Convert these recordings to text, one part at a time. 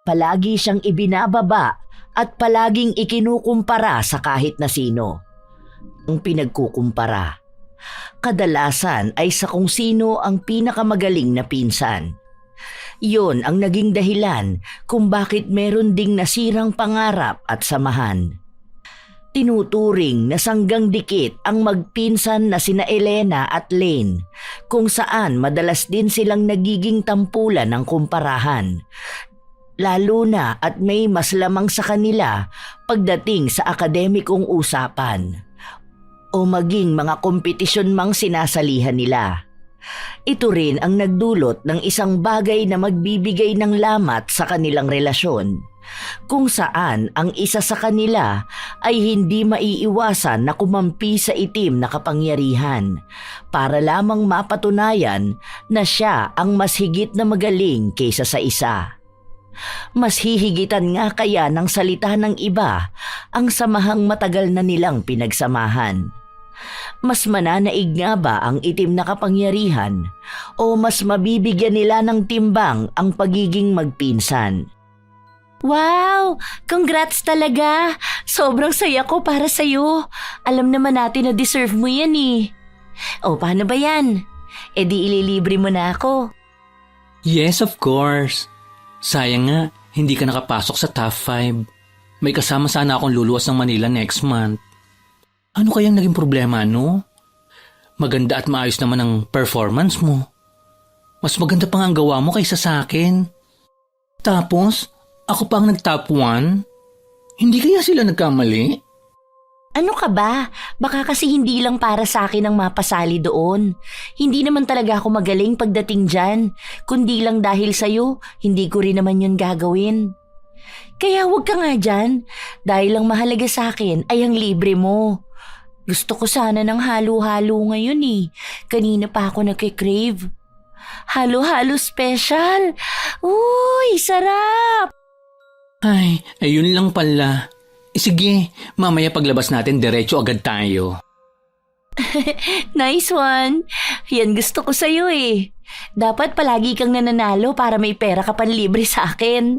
palagi siyang ibinababa at palaging ikinukumpara sa kahit na sino. Ang pinagkukumpara, kadalasan ay sa kung sino ang pinakamagaling na pinsan. Iyon ang naging dahilan kung bakit meron ding nasirang pangarap at samahan. Tinuturing na sanggang dikit ang magpinsan na sina Elena at Lane, kung saan madalas din silang nagiging tampulan ng kumparahan. Lalo na at may mas lamang sa kanila pagdating sa akademikong usapan o maging mga kompetisyon mang sinasalihan nila. Ito rin ang nagdulot ng isang bagay na magbibigay ng lamat sa kanilang relasyon, kung saan ang isa sa kanila ay hindi maiiwasan na kumampi sa itim na kapangyarihan para lamang mapatunayan na siya ang mas higit na magaling kaysa sa isa. Mas hihigitan nga kaya ng salita ng iba ang samahang matagal na nilang pinagsamahan. Mas mananaig nga ba ang itim na kapangyarihan o mas mabibigyan nila ng timbang ang pagiging magpinsan? Wow! Congrats talaga! Sobrang saya ko para sa'yo. Alam naman natin na deserve mo yan eh. O paano ba yan? E di ililibre mo na ako. Yes, of course. Sayang nga, hindi ka nakapasok sa top 5. May kasama sana akong luluwas ng Manila next month. Ano kayang naging problema, no? Maganda at maayos naman ang performance mo. Mas maganda pa nga ang gawa mo kaysa sa akin. Tapos, ako pa ang nag-top 1? Hindi kaya sila nagkamali? Ano ka ba? Baka kasi hindi lang para sa akin ang mapasali doon. Hindi naman talaga ako magaling pagdating dyan. Kundi lang dahil sa'yo, hindi ko rin naman yun gagawin. Kaya huwag ka nga dyan. Dahil ang mahalaga sa akin ay ang libre mo. Gusto ko sana ng halo-halo ngayon eh. Kanina pa ako nagkikrave. Halo-halo special. Uy, sarap! Ay, ayun lang pala. Sige, mamaya paglabas natin diretso agad tayo. Nice one. Yan gusto ko sa'yo eh. Dapat palagi kang nananalo para may pera ka panlibre sa akin.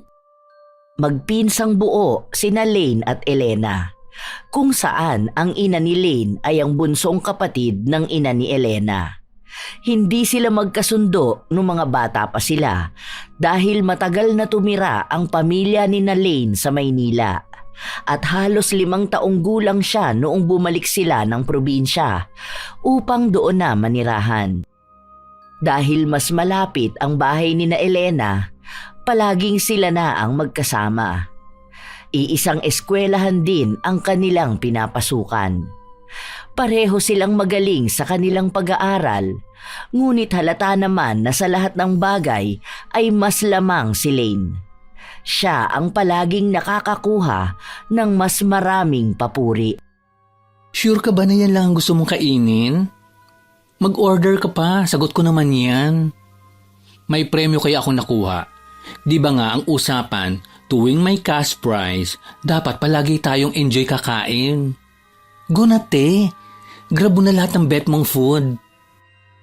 Magpinsang buo sina Lane at Elena, kung saan ang ina ni Lane ay ang bunsong kapatid ng ina ni Elena. Hindi sila magkasundo nung mga bata pa sila dahil matagal na tumira ang pamilya ni Lane sa Maynila at halos 5 taong gulang siya noong bumalik sila ng probinsya upang doon na manirahan. Dahil mas malapit ang bahay ni Elena, palaging sila na ang magkasama. Iisang eskwelahan din ang kanilang pinapasukan. Pareho silang magaling sa kanilang pag-aaral, ngunit halata naman na sa lahat ng bagay ay mas lamang si Lane. Siya ang palaging nakakakuha ng mas maraming papuri. Sure ka ba na yan lang ang gusto mong kainin? Mag-order ka pa, sagot ko naman yan. May premyo kaya akong nakuha. Di ba nga ang usapan, tuwing may cash prize, dapat palagi tayong enjoy kakain. Go na te, grab mo na lahat ng bet mong food.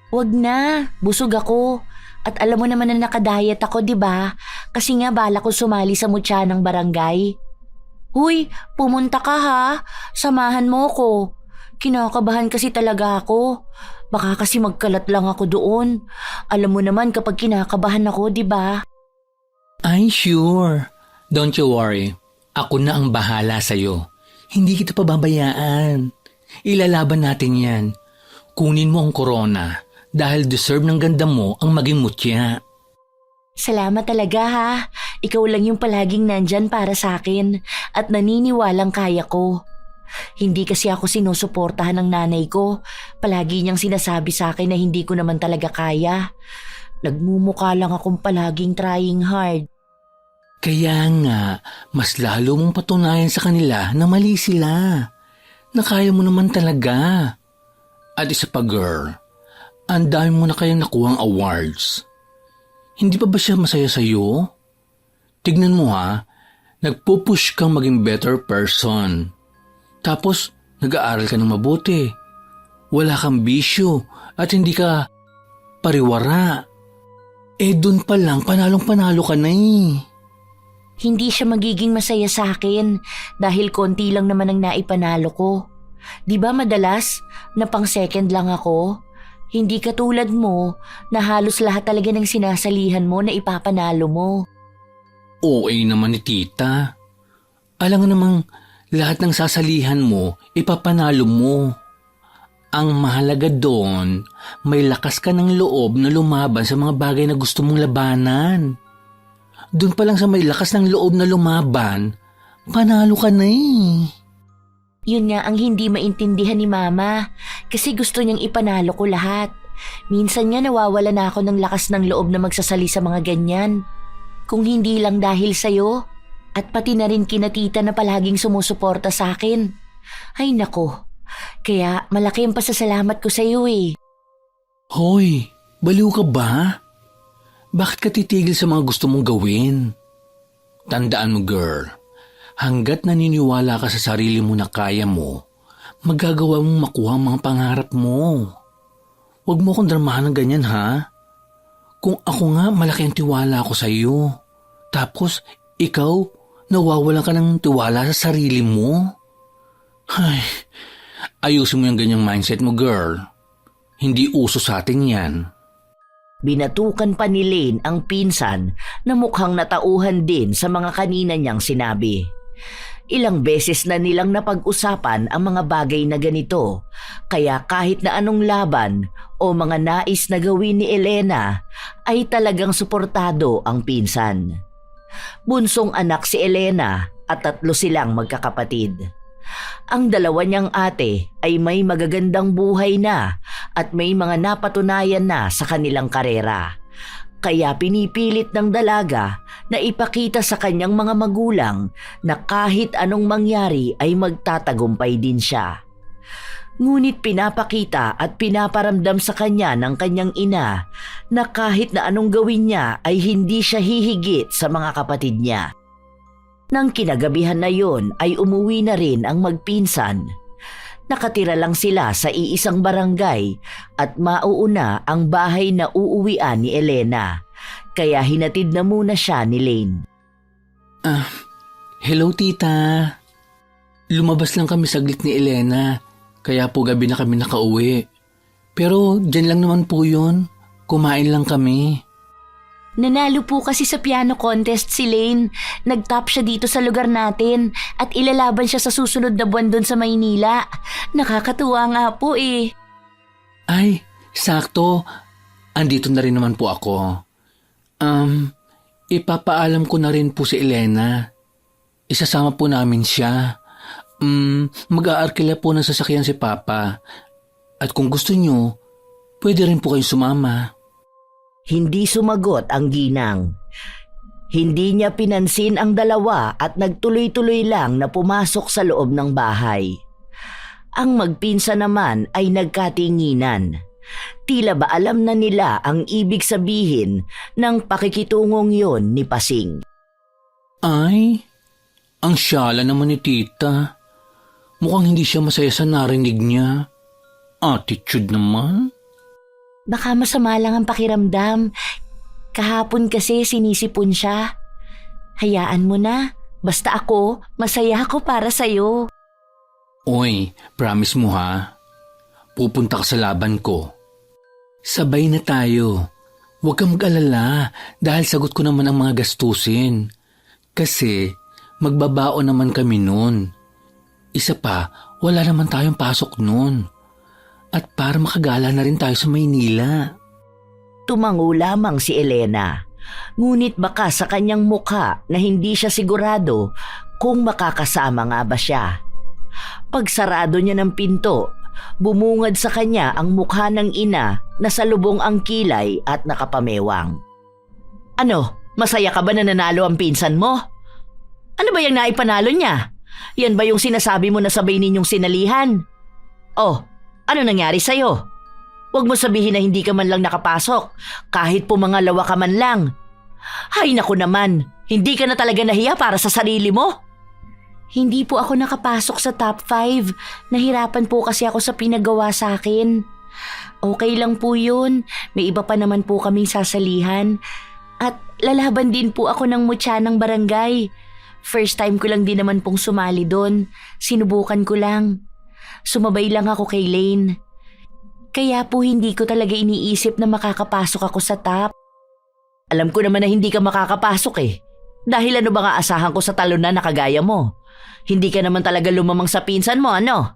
Wag na, busog ako. At alam mo naman na nakadiet ako, di ba? Kasi nga bala ko sumali sa mutya ng barangay. Huy, pumunta ka ha. Samahan mo ko. Kinakabahan kasi talaga ako. Baka kasi magkalat lang ako doon. Alam mo naman kapag kinakabahan ako, di ba? Ay, sure. Don't you worry. Ako na ang bahala sa'yo. Hindi kita pababayaan. Ilalaban natin yan. Kunin mo ang corona dahil deserve ng ganda mo ang maging mutya. Salamat talaga ha. Ikaw lang yung palaging nandyan para sa akin at naniniwalang kaya ko. Hindi kasi ako sinusuportahan ng nanay ko. Palagi niyang sinasabi sa akin na hindi ko naman talaga kaya. Nagmumukha lang akong palaging trying hard. Kaya nga, mas lalo mong patunayan sa kanila na mali sila. Na kaya mo naman talaga. At isa pa girl, ang dami mo na kayang nakuhang awards. Hindi pa ba siya masaya sa'yo? Tignan mo ha, nagpupush kang maging better person. Tapos, nag-aaral ka ng mabuti. Wala kang bisyo at hindi ka pariwara. Eh dun pa lang, panalong-panalo ka na eh. Hindi siya magiging masaya sa akin dahil konti lang naman ang naipanalo ko. Di ba madalas na pang second lang ako? Hindi katulad mo na halos lahat talaga ng sinasalihan mo na ipapanalo mo. OA naman ni tita. Alam nga namang lahat ng sasalihan mo, ipapanalo mo. Ang mahalaga doon, may lakas ka ng loob na lumaban sa mga bagay na gusto mong labanan. Doon pa lang sa may lakas ng loob na lumaban, panalo ka na eh. Yun nga ang hindi maintindihan ni Mama kasi gusto niyang ipanalo ko lahat. Minsan nga nawawala na ako ng lakas ng loob na magsasali sa mga ganyan. Kung hindi lang dahil sa'yo at pati na rin kina tita na palaging sumusuporta sa akin. Ay nako, kaya malaki ang pasasalamat ko sa'yo eh. Hoy, baliw ka ba? Bakit ka titigil sa mga gusto mong gawin? Tandaan mo girl, hanggat naniniwala ka sa sarili mo na kaya mo, magagawa mong makuha ang mga pangarap mo. Huwag mo akong dramahan ng ganyan ha. Kung ako nga malaki ang tiwala ko sa iyo, tapos ikaw nawawalan ka ng tiwala sa sarili mo. Ay, ayusin mo yung ganyang mindset mo girl. Hindi uso sa atin yan. Binatukan pa ni Lane ang pinsan na mukhang natauhan din sa mga kanina niyang sinabi. Ilang beses na nilang napag-usapan ang mga bagay na ganito, kaya kahit na anong laban o mga nais na gawin ni Elena ay talagang suportado ang pinsan. Bunsong anak si Elena at 3 silang magkakapatid. Ang dalawa niyang ate ay may magagandang buhay na at may mga napatunayan na sa kanilang karera. Kaya pinipilit ng dalaga na ipakita sa kanyang mga magulang na kahit anong mangyari ay magtatagumpay din siya. Ngunit pinapakita at pinaparamdam sa kanya ng kanyang ina na kahit na anong gawin niya ay hindi siya hihigit sa mga kapatid niya. Nang kinagabihan na yon ay umuwi na rin ang magpinsan. Nakatira lang sila sa iisang barangay at mauuna ang bahay na uuwian ni Elena. Kaya hinatid na muna siya ni Lane. Hello tita. Lumabas lang kami saglit ni Elena, kaya po gabi na kami nakauwi. Pero dyan lang naman po yun, kumain lang kami. Nanalo po kasi sa piano contest si Lane. Nag-top siya dito sa lugar natin at ilalaban siya sa susunod na buwan doon sa Maynila. Nakakatuwa nga po eh. Ay, sakto. Andito na rin naman po ako. Ipapaalam ko na rin po si Elena. Isasama po namin siya. Mag-aarkila po ng sasakyan si Papa. At kung gusto nyo, pwede rin po kayong sumama. Hindi sumagot ang ginang. Hindi niya pinansin ang dalawa at nagtuloy-tuloy lang na pumasok sa loob ng bahay. Ang magpinsan naman ay nagkatinginan. Tila ba alam na nila ang ibig sabihin ng pakikitungong yon ni Pasing. Ay, ang syala naman ni tita. Mukhang hindi siya masaya sa narinig niya. Attitude naman. Baka masama lang ang pakiramdam. Kahapon kasi sinisipon siya. Hayaan mo na. Basta ako, masaya ako para sa'yo. Oy, promise mo ha. Pupunta ka sa laban ko. Sabay na tayo. Huwag kang mag-alala dahil sagot ko naman ang mga gastusin. Kasi magbabaon naman kami nun. Isa pa, wala naman tayong pasok nun. At para makagala na rin tayo sa Maynila. Tumango lamang si Elena. Ngunit baka sa kanyang mukha na hindi siya sigurado kung makakasama nga ba siya. Pagsarado niya ng pinto, bumungad sa kanya ang mukha ng ina na salubong ang kilay at nakapamewang. Ano, masaya ka ba na nanalo ang pinsan mo? Ano ba yung naipanalo niya? Yan ba yung sinasabi mo na sabay ninyong sinalihan? Oh, ano nangyari sa'yo? Huwag mo sabihin na hindi ka man lang nakapasok, kahit pumangalawa ka man lang. Hay naku naman, hindi ka na talaga nahiya para sa sarili mo? Hindi po ako nakapasok sa top 5. Nahirapan po kasi ako sa pinagawa sa akin. Okay lang po yun, may iba pa naman po kaming sasalihan. At lalaban din po ako ng mutya ng barangay. First time ko lang din naman pong sumali doon. Sinubukan ko lang. Sumabay lang ako kay Lane. Kaya po hindi ko talaga iniisip na makakapasok ako sa top. Alam ko naman na hindi ka makakapasok eh. Dahil ano ba nga asahan ko sa talunan na kagaya mo? Hindi ka naman talaga lumamang sa pinsan mo, ano?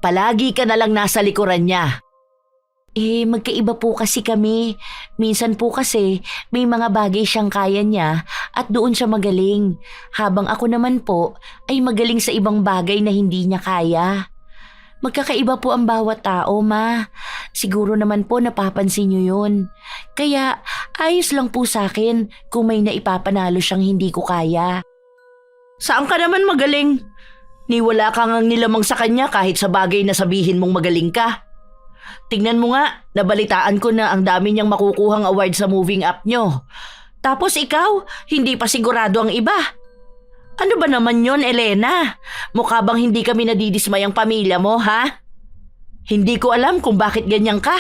Palagi ka na lang nasa likuran niya. Magkaiba po kasi kami. Minsan po kasi may mga bagay siyang kaya niya at doon siya magaling. Habang ako naman po ay magaling sa ibang bagay na hindi niya kaya. Magkakaiba po ang bawat tao, ma. Siguro naman po napapansin niyo yun. Kaya ayos lang po sa akin kung may naipapanalo siyang hindi ko kaya. Saan ka naman magaling? Ni wala ka ngang nilamang sa kanya kahit sa bagay na sabihin mong magaling ka. Tingnan mo nga, nabalitaan ko na ang dami niyang makukuhang award sa moving up nyo. Tapos ikaw, hindi pa sigurado ang iba. Ano ba naman yon, Elena? Mukha bang hindi kami nadidismay ang pamilya mo, ha? Hindi ko alam kung bakit ganyan ka.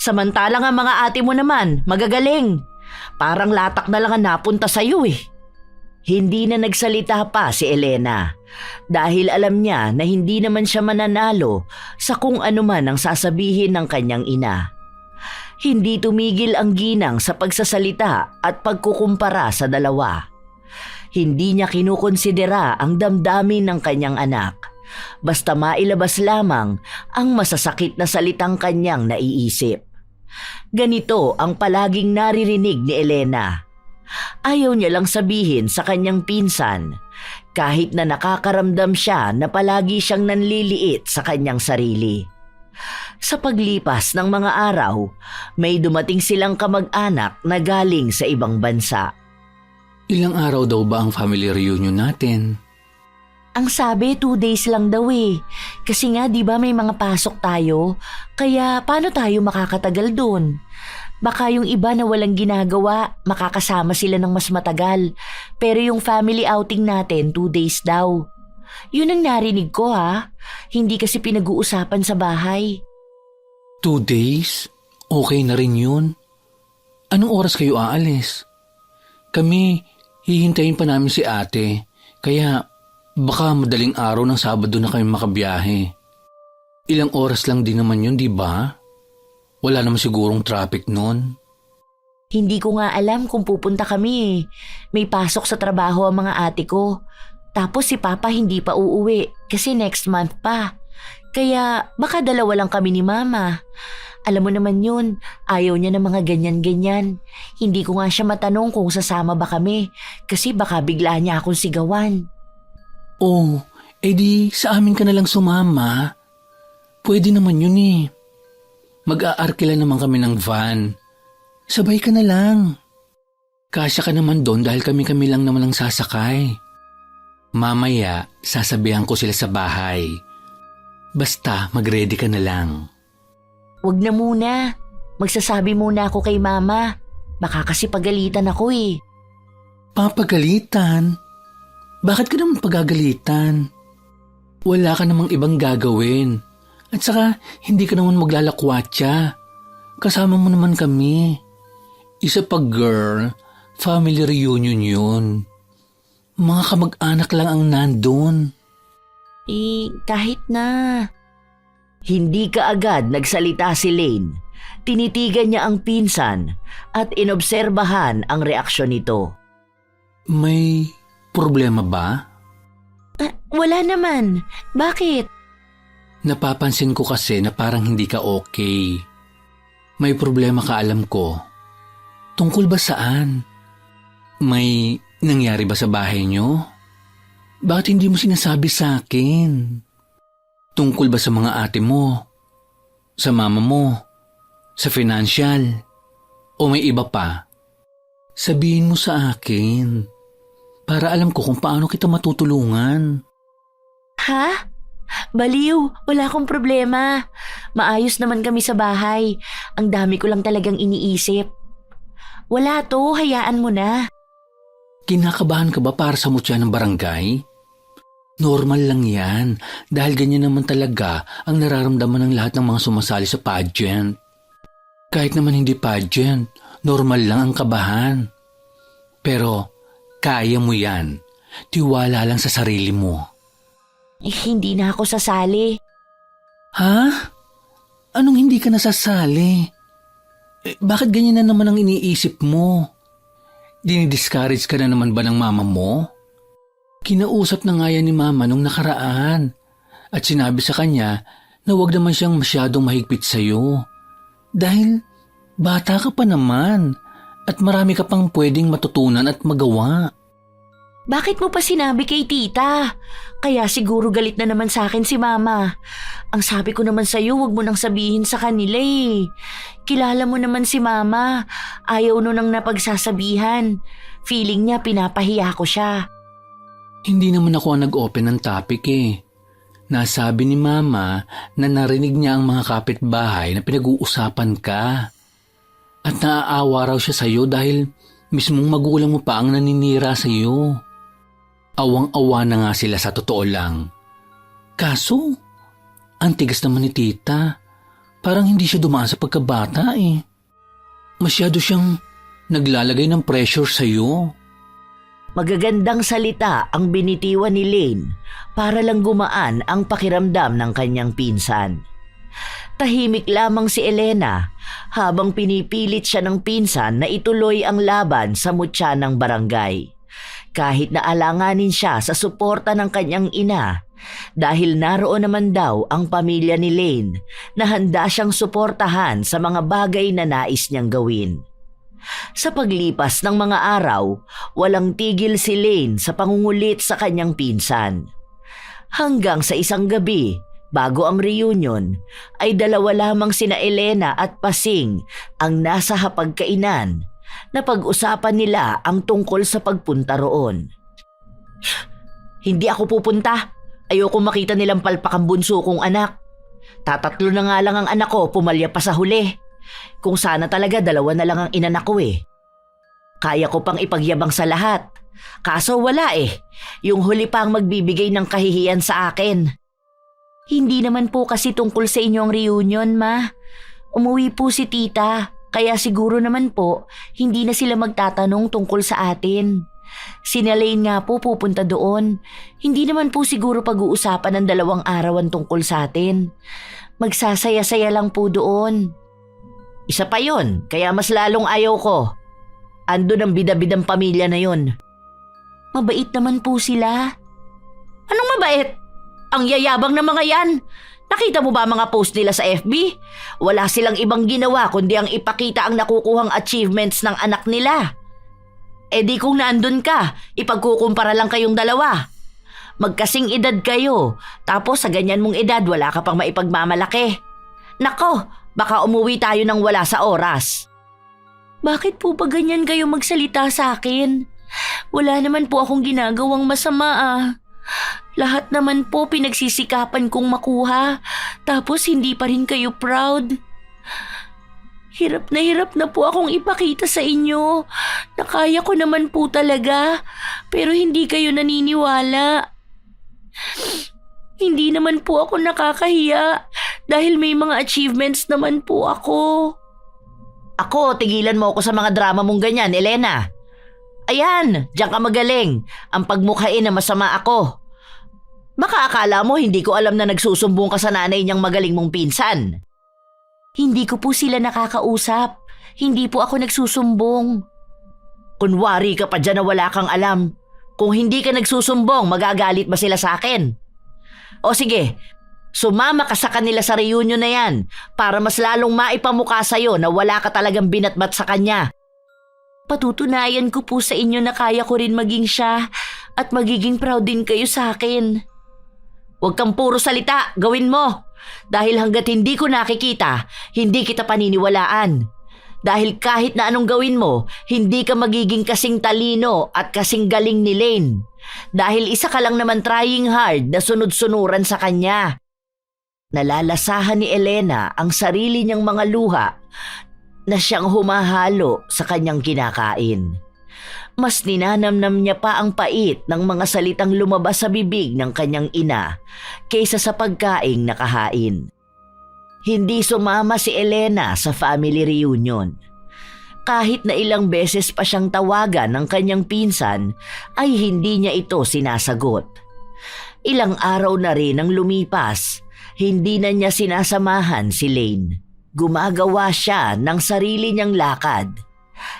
Samantalang ang mga ate mo naman, magagaling. Parang latak na lang ang napunta sa'yo eh. Hindi na nagsalita pa si Elena dahil alam niya na hindi naman siya mananalo sa kung ano man ang sasabihin ng kanyang ina. Hindi tumigil ang ginang sa pagsasalita at pagkukumpara sa dalawa. Hindi niya kinukonsidera ang damdamin ng kanyang anak. Basta mailabas lamang ang masasakit na salitang kanyang naiisip. Ganito ang palaging naririnig ni Elena. Ayaw niya lang sabihin sa kanyang pinsan kahit na nakakaramdam siya na palagi siyang nanliliit sa kanyang sarili. Sa paglipas ng mga araw, may dumating silang kamag-anak na galing sa ibang bansa. Ilang araw daw ba ang family reunion natin? Ang sabi 2 days lang daw eh. Kasi nga di ba may mga pasok tayo, kaya paano tayo makakatagal doon? Baka yung iba na walang ginagawa, makakasama sila ng mas matagal. Pero yung family outing natin 2 days daw. Yun ang narinig ko ha. Hindi kasi pinag-uusapan sa bahay. 2 days? Okay na rin yun. Anong oras kayo aalis? Kami, hihintayin pa namin si ate. Kaya baka madaling araw ng Sabado na kami makabiyahe. Ilang oras lang din naman yun, di ba? Wala naman sigurong traffic nun. Hindi ko nga alam kung pupunta kami eh. May pasok sa trabaho ang mga ate ko. Tapos si Papa hindi pa uuwi kasi next month pa. Kaya baka dalawa lang kami ni Mama. Alam mo naman yun, ayaw niya ng mga ganyan-ganyan. Hindi ko nga siya matanong kung sasama ba kami kasi baka bigla niya akong sigawan. Oh, edi sa amin ka na lang sumama. Pwede naman yun eh. Mag-aarkila naman kami ng van. Sabay ka na lang. Kasya ka naman doon dahil kami-kami lang naman ang sasakay. Mamaya, sasabihan ko sila sa bahay. Basta mag-ready ka na lang. Wag na muna. Magsasabi muna ako kay Mama. Baka kasi pagalitan ako eh. Papagalitan? Bakit ka naman pagagalitan? Wala ka namang ibang gagawin. At saka, hindi ka naman maglalakwatsa. Kasama mo naman kami. Isa pa girl, family reunion yun. Mga kamag-anak lang ang nandun. Kahit na. Hindi kaagad nagsalita si Lane. Tinitigan niya ang pinsan at inobserbahan ang reaksyon nito. May problema ba? Wala naman. Bakit? Napapansin ko kasi na parang hindi ka okay. May problema ka, alam ko. Tungkol ba saan? May nangyari ba sa bahay niyo? Bakit hindi mo sinasabi sa akin? Tungkol ba sa mga ate mo? Sa mama mo? Sa financial? O may iba pa? Sabihin mo sa akin. Para alam ko kung paano kita matutulungan. Ha? Baliw, wala akong problema. Maayos naman kami sa bahay. Ang dami ko lang talagang iniisip. Wala to, hayaan mo na. Kinakabahan ka ba para sa mutya ng barangay? Normal lang yan dahil ganyan naman talaga ang nararamdaman ng lahat ng mga sumasali sa pageant. Kahit naman hindi pageant, normal lang ang kabahan. Pero kaya mo yan. Tiwala lang sa sarili mo. Hindi na ako sasali. Ha? Anong hindi ka nasasali? Bakit ganyan na naman ang iniisip mo? Dinidiscourage ka na naman ba ng mama mo? Kinausap na nga yan ni mama nung nakaraan at sinabi sa kanya na huwag naman siyang masyadong mahigpit sa'yo. Dahil bata ka pa naman at marami ka pang pwedeng matutunan at magawa. Bakit mo pa sinabi kay tita? Kaya siguro galit na naman sa akin si mama. Ang sabi ko naman sa'yo, huwag mo nang sabihin sa kanila eh. Kilala mo naman si mama. Ayaw no nang napagsasabihan. Feeling niya pinapahiya ko siya. Hindi naman ako ang nag-open ng topic eh. Nasabi ni mama na narinig niya ang mga kapitbahay na pinag-uusapan ka. At naaawa raw siya sa'yo dahil mismong magulang mo pa ang naninira sa'yo. Awang-awa na nga sila sa totoo lang. Kaso, ang tigas naman ni tita. Parang hindi siya dumaan sa pagkabata eh. Masyado siyang naglalagay ng pressure sa'yo. Magagandang salita ang binitiwan ni Lane para lang gumaan ang pakiramdam ng kanyang pinsan. Tahimik lamang si Elena habang pinipilit siya ng pinsan na ituloy ang laban sa mutya ng barangay. Kahit na alanganin siya sa suporta ng kanyang ina dahil naroon naman daw ang pamilya ni Lane na handa siyang suportahan sa mga bagay na nais niyang gawin. Sa paglipas ng mga araw, walang tigil si Lane sa pangungulit sa kanyang pinsan. Hanggang sa isang gabi, bago ang reunion, ay dalawa lamang sina Elena at Pasing ang nasa hapagkainan na pag-usapan nila ang tungkol sa pagpunta roon. Hindi ako pupunta. Ayoko makita nilang palpak ang bunso kong anak. Tatatlo na nga lang ang anak ko, pumalya pa sa huli. Kung sana talaga dalawa na lang ang inanak ko eh. Kaya ko pang ipagyabang sa lahat. Kaso wala eh. Yung huli pa ang magbibigay ng kahihiyan sa akin. Hindi naman po kasi tungkol sa inyong reunion, ma. Umuwi po si tita. Kaya siguro naman po, hindi na sila magtatanong tungkol sa atin. Si Elaine nga po pupunta doon. Hindi naman po siguro pag-uusapan ng 2 araw ang tungkol sa atin. Magsasaya-saya lang po doon. Isa pa yon, kaya mas lalong ayaw ko. Andun ang bida-bidang pamilya na yon. Mabait naman po sila. Anong mabait? Ang yayabang na mga yan. Nakita mo ba mga post nila sa FB? Wala silang ibang ginawa kundi ang ipakita ang nakukuhang achievements ng anak nila. Eh di kung naandun ka, ipagkukumpara lang kayong dalawa. Magkasing edad kayo, tapos sa ganyan mong edad wala ka pang maipagmamalaki. Nako, baka umuwi tayo nang wala sa oras. Bakit po ba ganyan kayo magsalita sa akin? Wala naman po akong ginagawang masama ah. Lahat naman po pinagsisikapan kong makuha, tapos hindi pa rin kayo proud. Hirap na po akong ipakita sa inyo na kaya ko naman po talaga, pero hindi kayo naniniwala. Hindi naman po ako nakakahiya dahil may mga achievements naman po ako. Ako, tigilan mo ako sa mga drama mong ganyan, Elena. Ayan, diyan ka magaling. Ang pagmukhain na masama ako. Baka akala mo hindi ko alam na nagsusumbong ka sa nanay niyang magaling mong pinsan. Hindi ko po sila nakakausap. Hindi po ako nagsusumbong. Kunwari ka pa dyan na wala kang alam. Kung hindi ka nagsusumbong, magagalit ba sila sa akin? O sige, sumama ka sa kanila sa reunion na yan para mas lalong maipamukha sa'yo na wala ka talagang binatbat sa kanya. Patutunayan ko po sa inyo na kaya ko rin maging siya at magiging proud din kayo sa akin. Huwag kang puro salita, gawin mo. Dahil hanggat hindi ko nakikita, hindi kita paniniwalaan. Dahil kahit na anong gawin mo, hindi ka magiging kasing talino at kasing galing ni Lane. Dahil isa ka lang naman trying hard na sunod-sunuran sa kanya. Nalalasahan ni Elena ang sarili niyang mga luha na siyang humahalo sa kanyang kinakain. Mas ninanamnam niya pa ang pait ng mga salitang lumabas sa bibig ng kanyang ina kaysa sa pagkaing nakahain. Hindi sumama si Elena sa family reunion. Kahit na ilang beses pa siyang tawagan ng kanyang pinsan, ay hindi niya ito sinasagot. Ilang araw na rin ang lumipas, hindi na niya sinasamahan si Lane. Gumagawa siya ng sarili niyang lakad.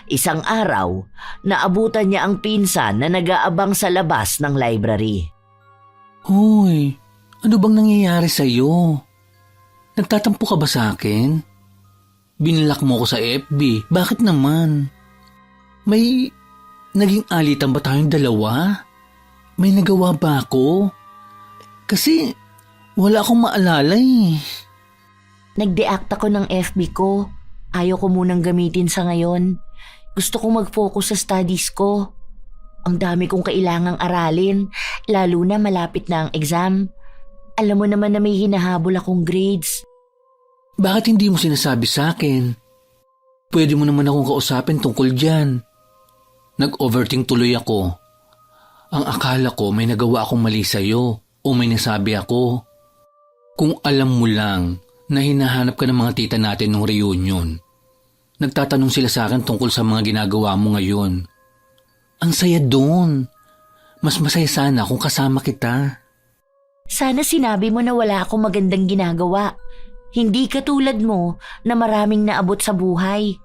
Isang araw, naabutan niya ang pinsan na nag-aabang sa labas ng library. Hoy, ano bang nangyayari sa'yo? Nagtatampo ka ba sa akin? Binlock mo ko sa FB, bakit naman? May naging alitan ba tayong dalawa? May nagawa ba ako? Kasi wala akong maalala eh. Nag-deact ako ng FB ko. Ayaw ko munang gamitin sa ngayon. Gusto kong mag-focus sa studies ko. Ang dami kong kailangang aralin, lalo na malapit na ang exam. Alam mo naman na may hinahabol akong grades. Bakit hindi mo sinasabi sa akin? Pwede mo naman akong kausapin tungkol dyan. Nag-overthink tuloy ako. Ang akala ko may nagawa akong mali sa'yo o may nasabi ako. Kung alam mo lang na hinahanap ka ng mga tita natin nung reunion. Nagtatanong sila sa akin tungkol sa mga ginagawa mo ngayon. Ang saya doon. Mas masaya sana kung kasama kita. Sana sinabi mo na wala akong magandang ginagawa. Hindi katulad mo na maraming naabot sa buhay.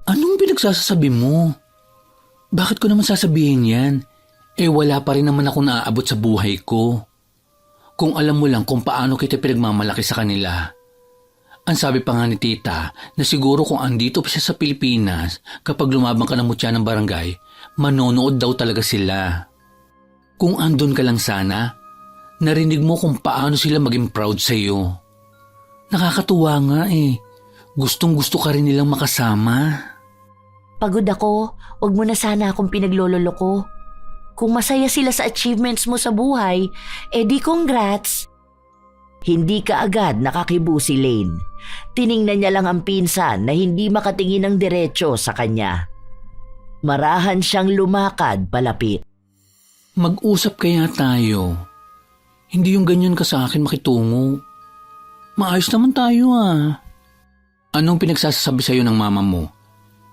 Anong pinagsasasabi mo? Bakit ko naman sasabihin yan? Wala pa rin naman ako naaabot sa buhay ko. Kung alam mo lang kung paano kita pinagmamalaki sa kanila. Ang sabi pa nga ni tita na siguro kung andito pa siya sa Pilipinas, kapag lumabang ka ng mutya ng barangay, manonood daw talaga sila. Kung andun ka lang sana, narinig mo kung paano sila maging proud sa iyo. Nakakatuwa nga eh. Gustong gusto ka rin nilang makasama. Pagod ako, wag mo na sana akong pinaglololo ko. Kung masaya sila sa achievements mo sa buhay, di congrats. Hindi ka agad nakakibo si Lane. Tiningnan niya lang ang pinsan na hindi makatingin ng diretso sa kanya. Marahan siyang lumakad palapit. Mag-usap kaya tayo. Hindi yung ganyan ka sa akin makitungo. Maayos naman tayo ah. Anong pinagsasabi sa'yo ng mama mo?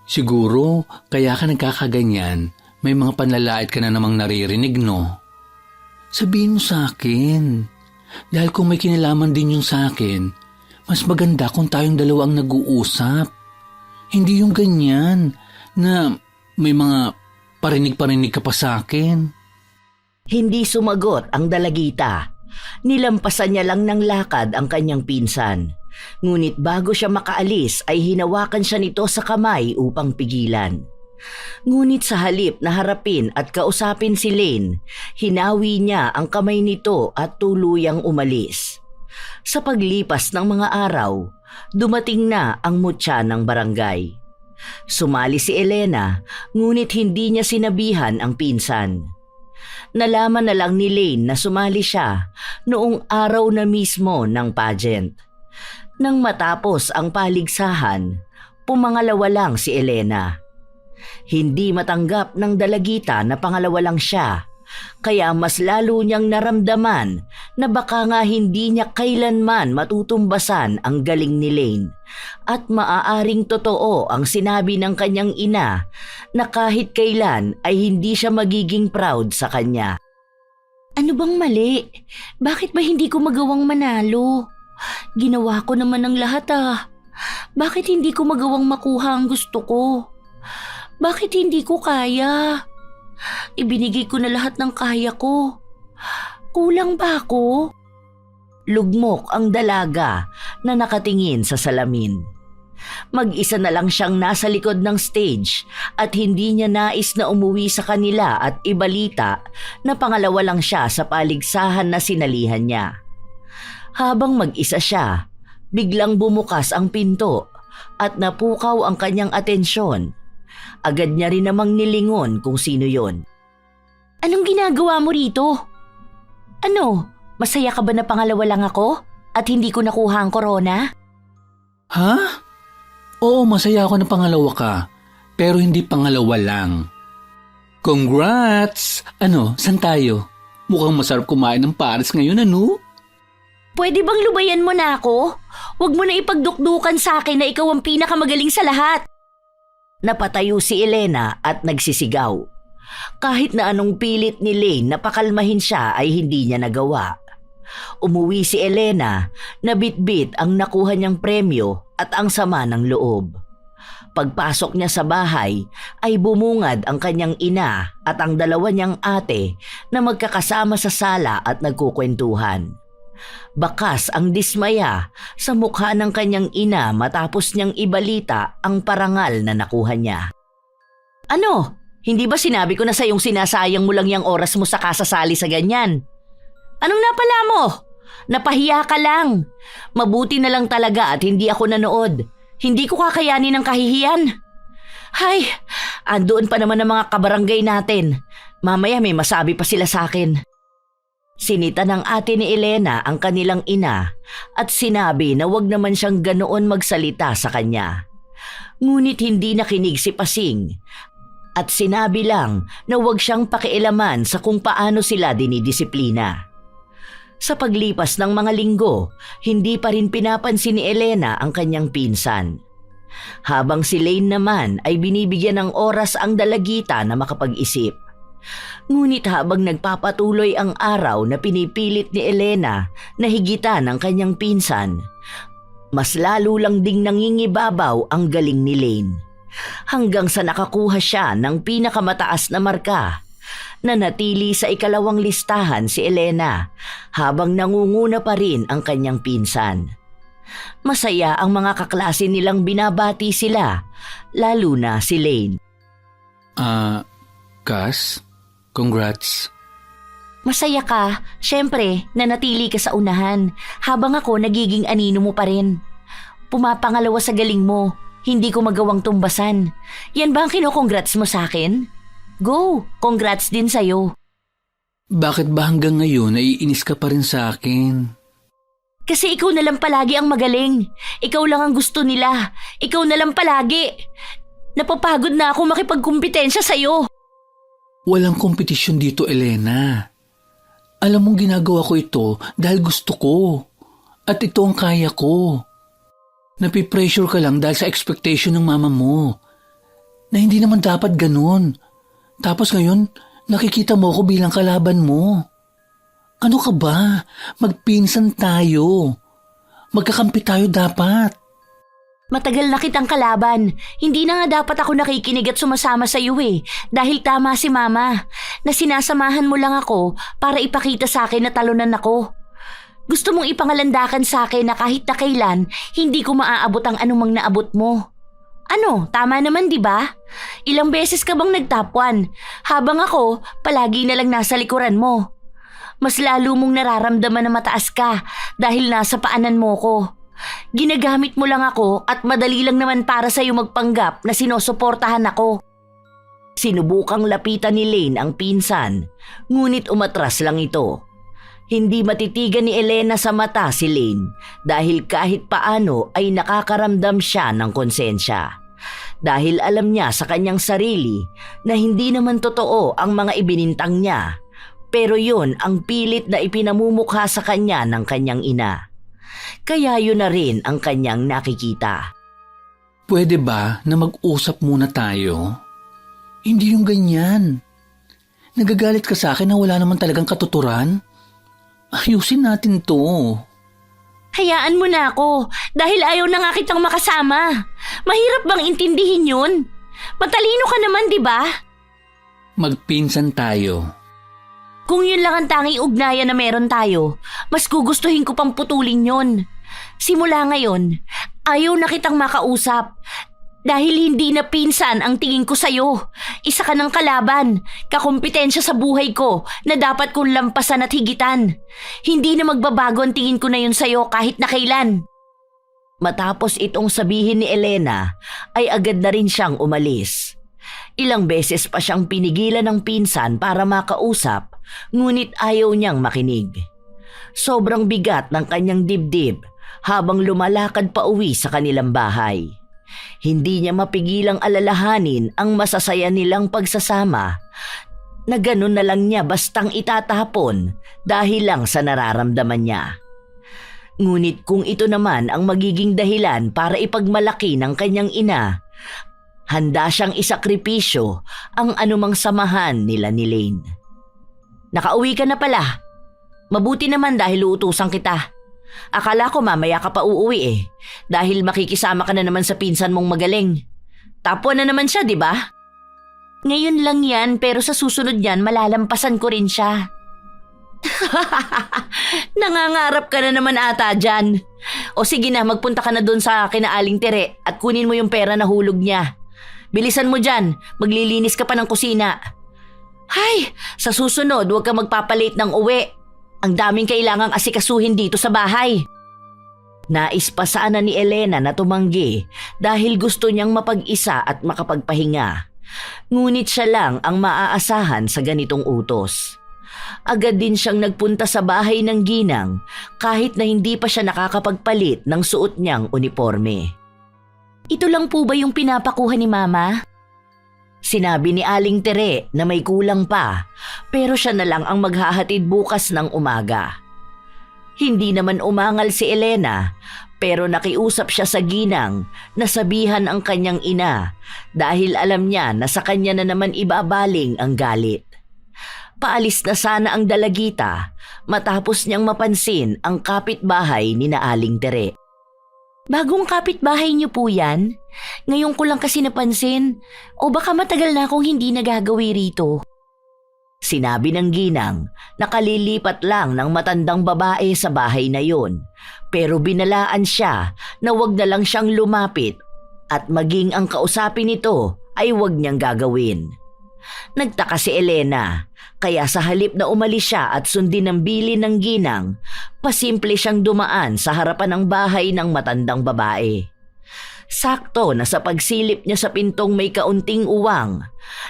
Siguro, kaya ka nagkakaganyan, may mga panlalait ka na namang naririnig, no? Sabihin mo sa akin. Dahil kung may kinalaman din yung sa akin, mas maganda kung tayong dalawa ang nag-uusap. Hindi yung ganyan, na may mga parinig-parinig ka pa sa akin. Hindi sumagot ang dalagita. Nilampasan niya lang ng lakad ang kanyang pinsan. Ngunit bago siya makaalis ay hinawakan siya nito sa kamay upang pigilan. Ngunit sa halip na harapin at kausapin si Lane, hinawi niya ang kamay nito at tuluyang umalis. Sa paglipas ng mga araw, dumating na ang mutya ng barangay. Sumali si Elena, ngunit hindi niya sinabihan ang pinsan. Nalaman na lang ni Lane na sumali siya noong araw na mismo ng pageant. Nang matapos ang paligsahan, pumangalawa lang si Elena. Hindi matanggap ng dalagita na pangalawa lang siya, kaya mas lalo niyang naramdaman na baka nga hindi niya kailanman matutumbasan ang galing ni Lane at maaaring totoo ang sinabi ng kanyang ina na kahit kailan ay hindi siya magiging proud sa kanya. Ano bang mali? Bakit ba hindi ko magawang manalo? Ginawa ko naman ang lahat ah. Bakit hindi ko magawang makuha ang gusto ko? Bakit hindi ko kaya? Ibinigay ko na lahat ng kaya ko. Kulang ba ako? Lugmok ang dalaga na nakatingin sa salamin. Mag-isa na lang siyang nasa likod ng stage at hindi niya nais na umuwi sa kanila at ibalita na pangalawa lang siya sa paligsahan na sinalihan niya. Habang mag-isa siya, biglang bumukas ang pinto at napukaw ang kanyang atensyon. Agad niya rin namang nilingon kung sino yon. Anong ginagawa mo rito? Ano, masaya ka ba na pangalawa lang ako at hindi ko nakuha ang corona? Ha? Oo, masaya ako na pangalawa ka, pero hindi pangalawa lang. Congrats! Ano, saan tayo? Mukhang masarap kumain ng pares ngayon, ano? Pwede bang lubayan mo na ako? Huwag mo na ipagdukdukan sa akin na ikaw ang pinakamagaling sa lahat. Napatayo si Elena at nagsisigaw. Kahit na anong pilit ni Lane na pakalmahin siya ay hindi niya nagawa. Umuwi si Elena na bitbit ang nakuha niyang premyo at ang sama ng loob. Pagpasok niya sa bahay ay bumungad ang kanyang ina at ang dalawa niyang ate na magkakasama sa sala at nagkukwentuhan. Bakas ang dismaya sa mukha ng kanyang ina matapos niyang ibalita ang parangal na nakuha niya. Ano? Hindi ba sinabi ko na sa iyong sinasayang mo lang yung oras mo sa kasasali sa ganyan? Anong napala mo? Napahiya ka lang. Mabuti na lang talaga at hindi ako nanood. Hindi ko kakayanin ng kahihiyan. Hay, andoon pa naman ang mga kabarangay natin. Mamaya may masabi pa sila sa akin. Sinita ng ate ni Elena ang kanilang ina at sinabi na wag naman siyang ganoon magsalita sa kanya. Ngunit hindi nakinig si Pasing at sinabi lang na wag siyang pakialaman sa kung paano sila dinidisiplina. Sa paglipas ng mga linggo, hindi pa rin pinapansin ni Elena ang kanyang pinsan. Habang si Lane naman ay binibigyan ng oras ang dalagita na makapag-isip. Ngunit habang nagpapatuloy ang araw na pinipilit ni Elena na higitan ang kanyang pinsan, mas lalo lang ding nangingibabaw ang galing ni Lane. Hanggang sa nakakuha siya ng pinakamataas na marka. Nanatili sa ikalawang listahan si Elena habang nangunguna pa rin ang kanyang pinsan. Masaya ang mga kaklase nilang binabati sila, lalo na si Lane. Cass, congrats. Masaya ka, syempre, nanatili ka sa unahan habang ako nagiging anino mo pa rin. Pumapangalawa sa galing mo, hindi ko magawang tumbasan. Yan ba ang kino-congrats mo sa akin? Go! Congrats din sa'yo. Bakit ba hanggang ngayon naiinis ka pa rin sa akin? Kasi ikaw na lang palagi ang magaling. Ikaw lang ang gusto nila. Ikaw na lang palagi. Napapagod na ako makipagkumpetensya sa'yo. Walang kompetisyon dito, Elena. Alam mong ginagawa ko ito dahil gusto ko. At ito ang kaya ko. Napipressure ka lang dahil sa expectation ng mama mo. Na hindi naman dapat ganun. Tapos ngayon, nakikita mo ako bilang kalaban mo. Ano ka ba? Magpinsan tayo. Magkakampi tayo dapat. Matagal na kitang kalaban. Hindi na nga dapat ako nakikinig at sumasama sa iyo eh. Dahil tama si mama. Na sinasamahan mo lang ako para ipakita sa akin na talunan ako. Gusto mong ipangalandakan sa akin na kahit na kailan, hindi ko maaabot ang anumang naabot mo. Ano, tama naman di ba? Ilang beses ka bang nag-top 1, habang ako palagi na lang nasa likuran mo. Mas lalo mong nararamdaman na mataas ka dahil nasa paanan mo ko. Ginagamit mo lang ako at madali lang naman para sa'yo magpanggap na sinusuportahan ako. Sinubukang lapitan ni Lane ang pinsan, ngunit umatras lang ito. Hindi matitigan ni Elena sa mata si Lane dahil kahit paano ay nakakaramdam siya ng konsensya. Dahil alam niya sa kanyang sarili na hindi naman totoo ang mga ibinintang niya, pero yun ang pilit na ipinamumukha sa kanya ng kanyang ina. Kaya yun na rin ang kanyang nakikita. Pwede ba na mag-usap muna tayo? Hindi yung ganyan. Nagagalit ka sa akin na wala naman talagang katuturan? Ayusin natin to. Hayaan mo na ako dahil ayaw na nga kitang makasama. Mahirap bang intindihin yun? Matalino ka naman, di ba? Magpinsan tayo. Kung yun lang ang tanging ugnayan na meron tayo, mas gugustuhin ko pang putulin yun. Simula ngayon, ayaw na kitang makausap. Dahil hindi na pinsan ang tingin ko sa'yo. Isa ka ng kalaban, kakumpetensya sa buhay ko na dapat kong lampasan at higitan. Hindi na magbabago ang tingin ko na yun sa'yo kahit na kailan. Matapos itong sabihin ni Elena, ay agad na rin siyang umalis. Ilang beses pa siyang pinigilan ng pinsan para makausap, ngunit ayaw niyang makinig. Sobrang bigat ng kanyang dibdib habang lumalakad pa uwi sa kanilang bahay. Hindi niya mapigilang alalahanin ang masasaya nilang pagsasama na ganun na lang niya bastang itatapon dahil lang sa nararamdaman niya. Ngunit kung ito naman ang magiging dahilan para ipagmalaki ng kanyang ina, Handa siyang isakripisyo ang anumang samahan nila ni Lane. Nakauwi ka na pala. Mabuti naman dahil uutusan kita. Akala ko mamaya ka pa uuwi dahil makikisama ka na naman sa pinsan mong magaling. Tapwa na naman siya, di ba? Ngayon lang yan pero sa susunod yan malalampasan ko rin siya. Nangangarap ka na naman ata dyan. O sige na, magpunta ka na doon sa kinaaling Tere at kunin mo yung pera na hulog niya. Bilisan mo dyan, maglilinis ka pa ng kusina. Hay, sa susunod huwag ka magpapalit ng uwi. Ang daming kailangang asikasuhin dito sa bahay. Nais pa sana ni Elena na tumanggi dahil gusto niyang mapag-isa at makapagpahinga. Ngunit siya lang ang maaasahan sa ganitong utos. Agad din siyang nagpunta sa bahay ng ginang kahit na hindi pa siya nakakapagpalit ng suot niyang uniforme. Ito lang po ba yung pinapakuha ni Mama? Sinabi ni Aling Tere na may kulang pa pero siya na lang ang maghahatid bukas ng umaga. Hindi naman umangal si Elena pero nakiusap siya sa ginang na sabihan ang kanyang ina dahil alam niya na sa kanya na naman ibabaling ang galit. Paalis na sana ang dalagita matapos niyang mapansin ang kapitbahay ni na Aling Tere. Bagong kapitbahay niyo po yan? Ngayon ko lang kasi napansin. O baka matagal na akong hindi nagagawi rito. Sinabi ng ginang na kalilipat lang ng matandang babae sa bahay na yon. Pero binalaan siya na wag na lang siyang lumapit at maging ang kausapin nito ay wag niyang gagawin. Nagtaka si Elena, kaya sa halip na umalis siya at sundin ang bilin ng ginang, pasimple siyang dumaan sa harapan ng bahay ng matandang babae. Sakto na sa pagsilip niya sa pintong may kaunting uwang,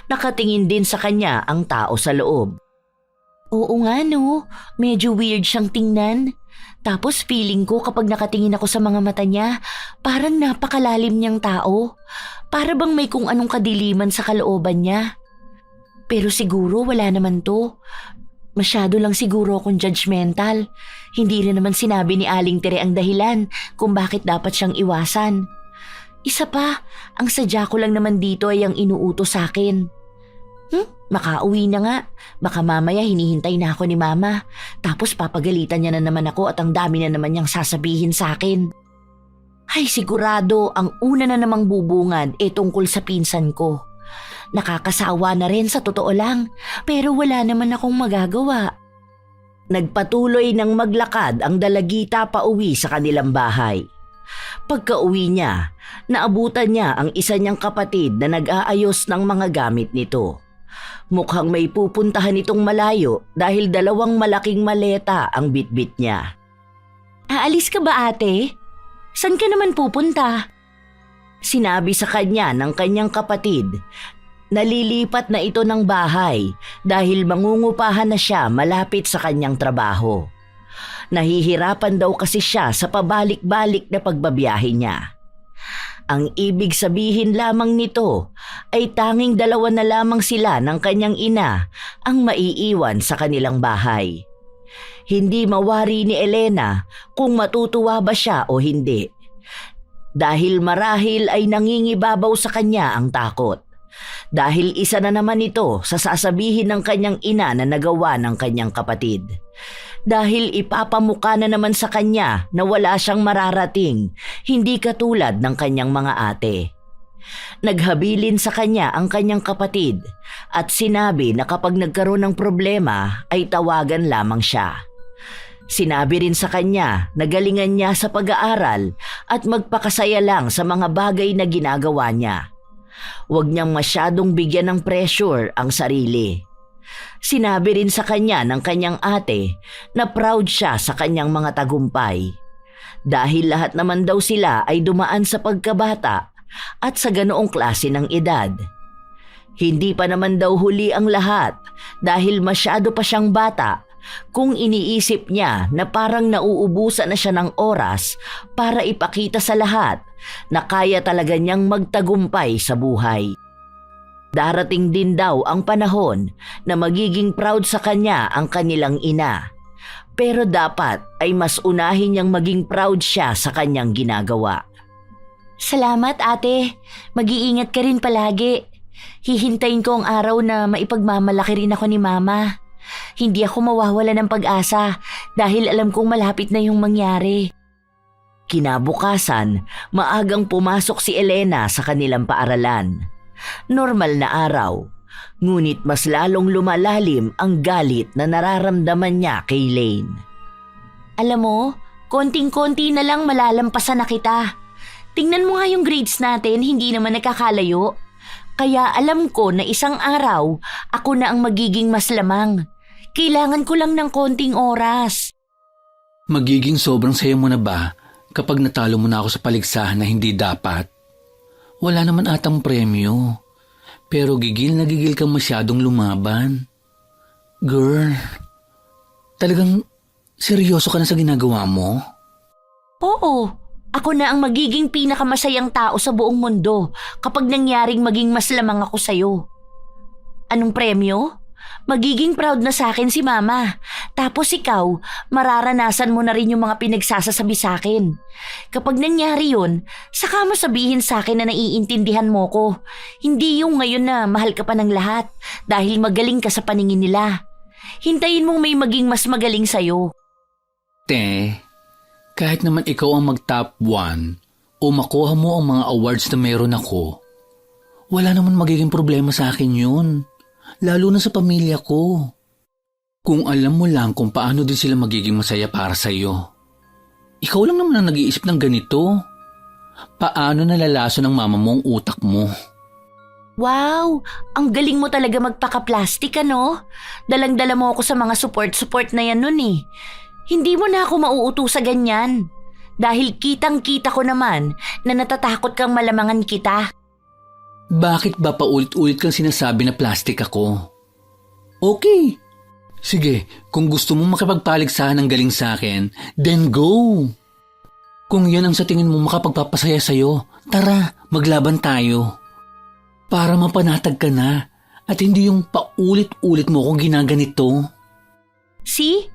nakatingin din sa kanya ang tao sa loob. Oo nga no, medyo weird siyang tingnan. Tapos feeling ko kapag nakatingin ako sa mga mata niya, parang napakalalim niyang tao. Para bang may kung anong kadiliman sa kalooban niya. Pero siguro wala naman to. Masyado lang siguro akong judgmental. Hindi rin naman sinabi ni Aling Tere ang dahilan kung bakit dapat siyang iwasan. Isa pa, ang sadya ko lang naman dito ay ang inuutos sa akin. Makauwi na nga. Baka mamaya hinihintay na ako ni Mama. Tapos papagalitan niya na naman ako at ang dami na naman niyang sasabihin sa akin. Ay sigurado ang una na namang bubungad tungkol sa pinsan ko. Nakakasawa na rin sa totoo lang, pero wala naman akong magagawa. Nagpatuloy ng maglakad ang dalagita pa uwi sa kanilang bahay. Pagka-uwi niya, naabutan niya ang isa niyang kapatid na nag-aayos ng mga gamit nito. Mukhang may pupuntahan itong malayo dahil 2 malaking maleta ang bitbit niya. Aalis ka ba ate? San ka naman pupunta? Sinabi sa kanya ng kanyang kapatid. Nalilipat na ito ng bahay dahil mangungupahan na siya malapit sa kanyang trabaho. Nahihirapan daw kasi siya sa pabalik-balik na pagbabiyahe niya. Ang ibig sabihin lamang nito ay tanging 2 na lamang sila ng kanyang ina ang maiiwan sa kanilang bahay. Hindi mawari ni Elena kung matutuwa ba siya o hindi. Dahil marahil ay nangingibabaw sa kanya ang takot. Dahil isa na naman ito sa sasabihin ng kanyang ina na nagawa ng kanyang kapatid. Dahil ipapamuka na naman sa kanya na wala siyang mararating, hindi katulad ng kanyang mga ate. Naghabilin sa kanya ang kanyang kapatid at sinabi na kapag nagkaroon ng problema ay tawagan lamang siya. Sinabi rin sa kanya na galingan niya sa pag-aaral at magpakasaya lang sa mga bagay na ginagawa niya. Huwag niyang masyadong bigyan ng pressure ang sarili. Sinabi rin sa kanya ng kanyang ate na proud siya sa kanyang mga tagumpay. Dahil lahat naman daw sila ay dumaan sa pagkabata at sa ganoong klase ng edad. Hindi pa naman daw huli ang lahat dahil masyado pa siyang bata kung iniisip niya na parang nauubusan na siya ng oras para ipakita sa lahat na kaya talaga niyang magtagumpay sa buhay. Darating din daw ang panahon na magiging proud sa kanya ang kanilang ina. Pero dapat ay mas unahin niyang maging proud siya sa kanyang ginagawa. Salamat ate. Mag-iingat ka rin palagi. Hihintayin ko ang araw na maipagmamalaki rin ako ni Mama. Hindi ako mawawala ng pag-asa dahil alam kong malapit na yung mangyari. Kinabukasan, maagang pumasok si Elena sa kanilang paaralan. Normal na araw, ngunit mas lalong lumalalim ang galit na nararamdaman niya kay Lane. Alam mo, konting-konti na lang malalampasan na kita. Tingnan mo nga yung grades natin, hindi naman nakakalayo. Kaya alam ko na isang araw, ako na ang magiging mas lamang. Kailangan ko lang ng konting oras. Magiging sobrang saya mo na ba kapag natalo mo na ako sa paligsahan na hindi dapat? Wala naman atang premyo. Pero gigil na gigil kang masyadong lumaban. Girl, talagang seryoso ka na sa ginagawa mo? Oo, ako na ang magiging pinakamasayang tao sa buong mundo kapag nangyaring maging mas lamang ako sa'yo. Anong premyo? Magiging proud na sa akin si Mama. Tapos ikaw, mararanasan mo na rin yung mga pinagsasasabi sa akin. Kapag nangyari yun, saka mo sabihin sa akin na naiintindihan mo ko. Hindi yung ngayon na mahal ka pa ng lahat dahil magaling ka sa paningin nila. Hintayin mong may maging mas magaling sa'yo. Te, kahit naman ikaw ang mag-top 1 o makuha mo ang mga awards na meron ako, wala naman magiging problema sa akin yun. Lalo na sa pamilya ko. Kung alam mo lang kung paano din sila magiging masaya para sa iyo. Ikaw lang naman ang nag-iisip ng ganito. Paano nalalaso ng mama mo ang utak mo? Wow! Ang galing mo talaga magpaka-plastic, ano? Dalang-dala mo ako sa mga support na yan nun eh. Hindi mo na ako mauuto sa ganyan. Dahil kitang-kita ko naman na natatakot kang malamangan kita. Bakit ba paulit-ulit kang sinasabi na plastic ako? Okay. Sige, kung gusto mong makipagpaligsahan ng galing sa akin, then go. Kung yan ang sa tingin mo makapagpapasaya sa'yo, tara, maglaban tayo. Para mapanatag ka na at hindi yung paulit-ulit mo kung ginaganito. See?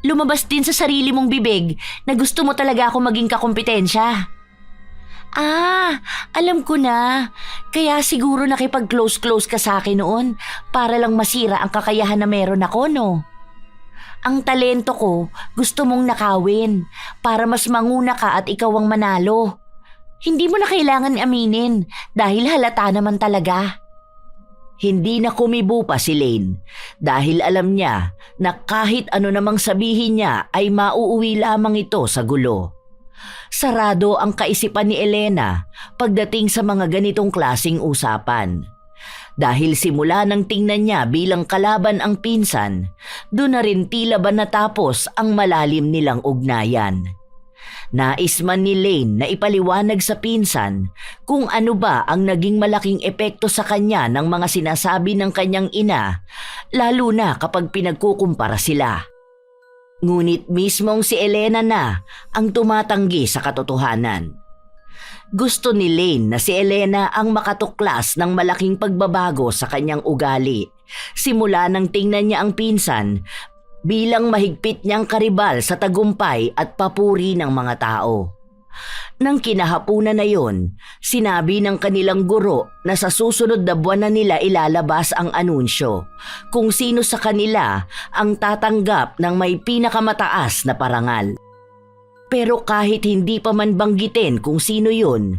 Lumabas din sa sarili mong bibig na gusto mo talaga ako maging kakumpetensya. Alam ko na. Kaya siguro nakipag-close ka sa akin noon para lang masira ang kakayahan na meron ako, no? Ang talento ko, gusto mong nakawin para mas manguna ka at ikaw ang manalo. Hindi mo na kailangan aminin dahil halata naman talaga. Hindi na kumibo pa si Lane dahil alam niya na kahit ano namang sabihin niya ay mauuwi lamang ito sa gulo. Sarado ang kaisipan ni Elena pagdating sa mga ganitong klasing usapan. Dahil simula nang tingnan niya bilang kalaban ang pinsan, doon na rin tila ba natapos ang malalim nilang ugnayan. Nais man ni Lane na ipaliwanag sa pinsan kung ano ba ang naging malaking epekto sa kanya ng mga sinasabi ng kanyang ina, lalo na kapag pinagkukumpara sila. Ngunit mismong si Elena na ang tumatanggi sa katotohanan. Gusto ni Lane na si Elena ang makatuklas ng malaking pagbabago sa kanyang ugali simula nang tingnan niya ang pinsan bilang mahigpit niyang karibal sa tagumpay at papuri ng mga tao. Nang kinahapunan na yon, sinabi ng kanilang guro na sa susunod na buwan na nila ilalabas ang anunsyo kung sino sa kanila ang tatanggap ng may pinakamataas na parangal. Pero kahit hindi pa man banggitin kung sino yun,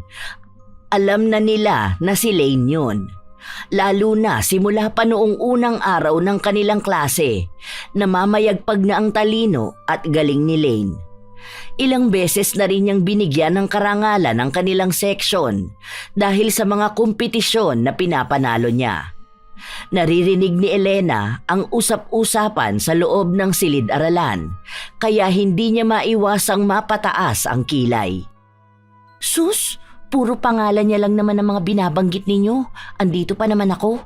alam na nila na si Lane yun. Lalo na simula pa noong unang araw ng kanilang klase, namamayagpag na ang talino at galing ni Lane. Ilang beses na rin niyang binigyan ng karangalan ng kanilang seksyon dahil sa mga kompetisyon na pinapanalo niya. Naririnig ni Elena ang usap-usapan sa loob ng silid-aralan, kaya hindi niya maiwasang mapataas ang kilay. Sus, puro pangalan niya lang naman ang mga binabanggit ninyo. Andito pa naman ako.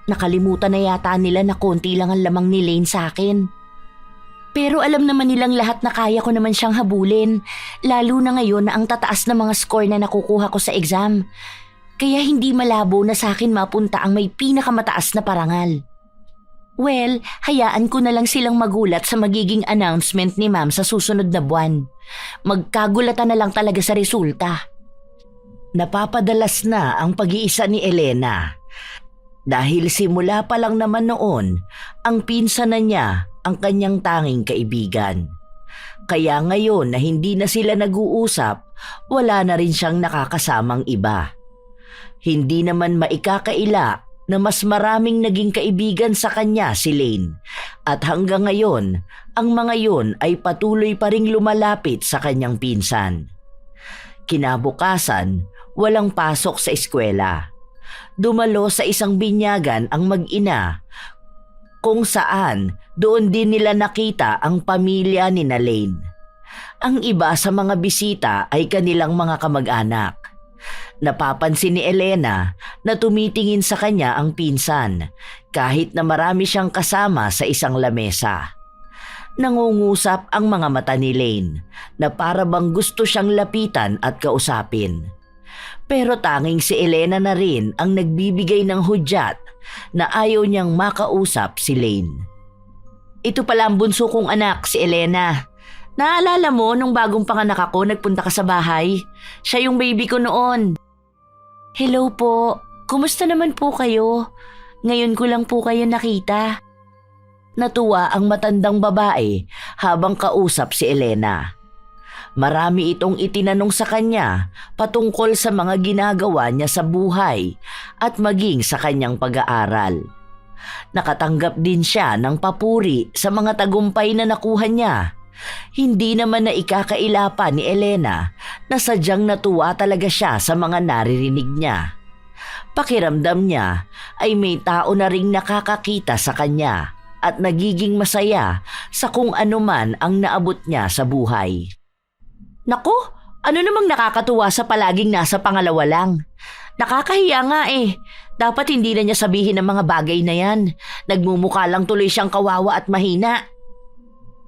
Nakalimutan na yata nila na konti lang ang lamang ni Lane sa akin. Pero alam naman nilang lahat na kaya ko naman siyang habulin, lalo na ngayon na ang tataas na mga score na nakukuha ko sa exam. Kaya hindi malabo na sa akin mapunta ang may pinakamataas na parangal. Well, hayaan ko na lang silang magulat sa magiging announcement ni Ma'am sa susunod na buwan. Magkagulatan na lang talaga sa resulta. Napapadalas na ang pag-iisa ni Elena. Dahil simula pa lang naman noon, ang pinsan na niya ang kanyang tanging kaibigan. Kaya ngayon na hindi na sila nag-uusap, wala na rin siyang nakakasamang iba. Hindi naman maikakaila na mas maraming naging kaibigan sa kanya si Lane, at hanggang ngayon, ang mga yun ay patuloy pa ring lumalapit sa kanyang pinsan. Kinabukasan, walang pasok sa eskwela. Dumalo sa isang binyagan ang mag-ina, kung saan doon din nila nakita ang pamilya ni Lane. Ang iba sa mga bisita ay kanilang mga kamag-anak. Napapansin ni Elena na tumitingin sa kanya ang pinsan kahit na marami siyang kasama sa isang lamesa. Nangungusap ang mga mata ni Lane na para bang gusto siyang lapitan at kausapin. Pero tanging si Elena na rin ang nagbibigay ng hudyat na ayaw niyang makausap si Lane. Ito pala ang bunso kong anak, si Elena. Naalala mo nung bagong panganak ako nagpunta ka sa bahay? Siya yung baby ko noon. Hello po, kumusta naman po kayo? Ngayon ko lang po kayo nakita. Natuwa ang matandang babae habang kausap si Elena. Marami itong itinanong sa kanya patungkol sa mga ginagawa niya sa buhay at maging sa kanyang pag-aaral. Nakatanggap din siya ng papuri sa mga tagumpay na nakuha niya. Hindi naman na ikakaila pa ni Elena na sadyang natuwa talaga siya sa mga naririnig niya. Pakiramdam niya ay may tao na ring nakakakita sa kanya at nagiging masaya sa kung anuman ang naabot niya sa buhay. Naku, ano namang nakakatuwa sa palaging nasa pangalawa lang? Nakakahiya nga eh. Dapat hindi na niya sabihin ang mga bagay na yan. Nagmumukha lang tuloy siyang kawawa at mahina.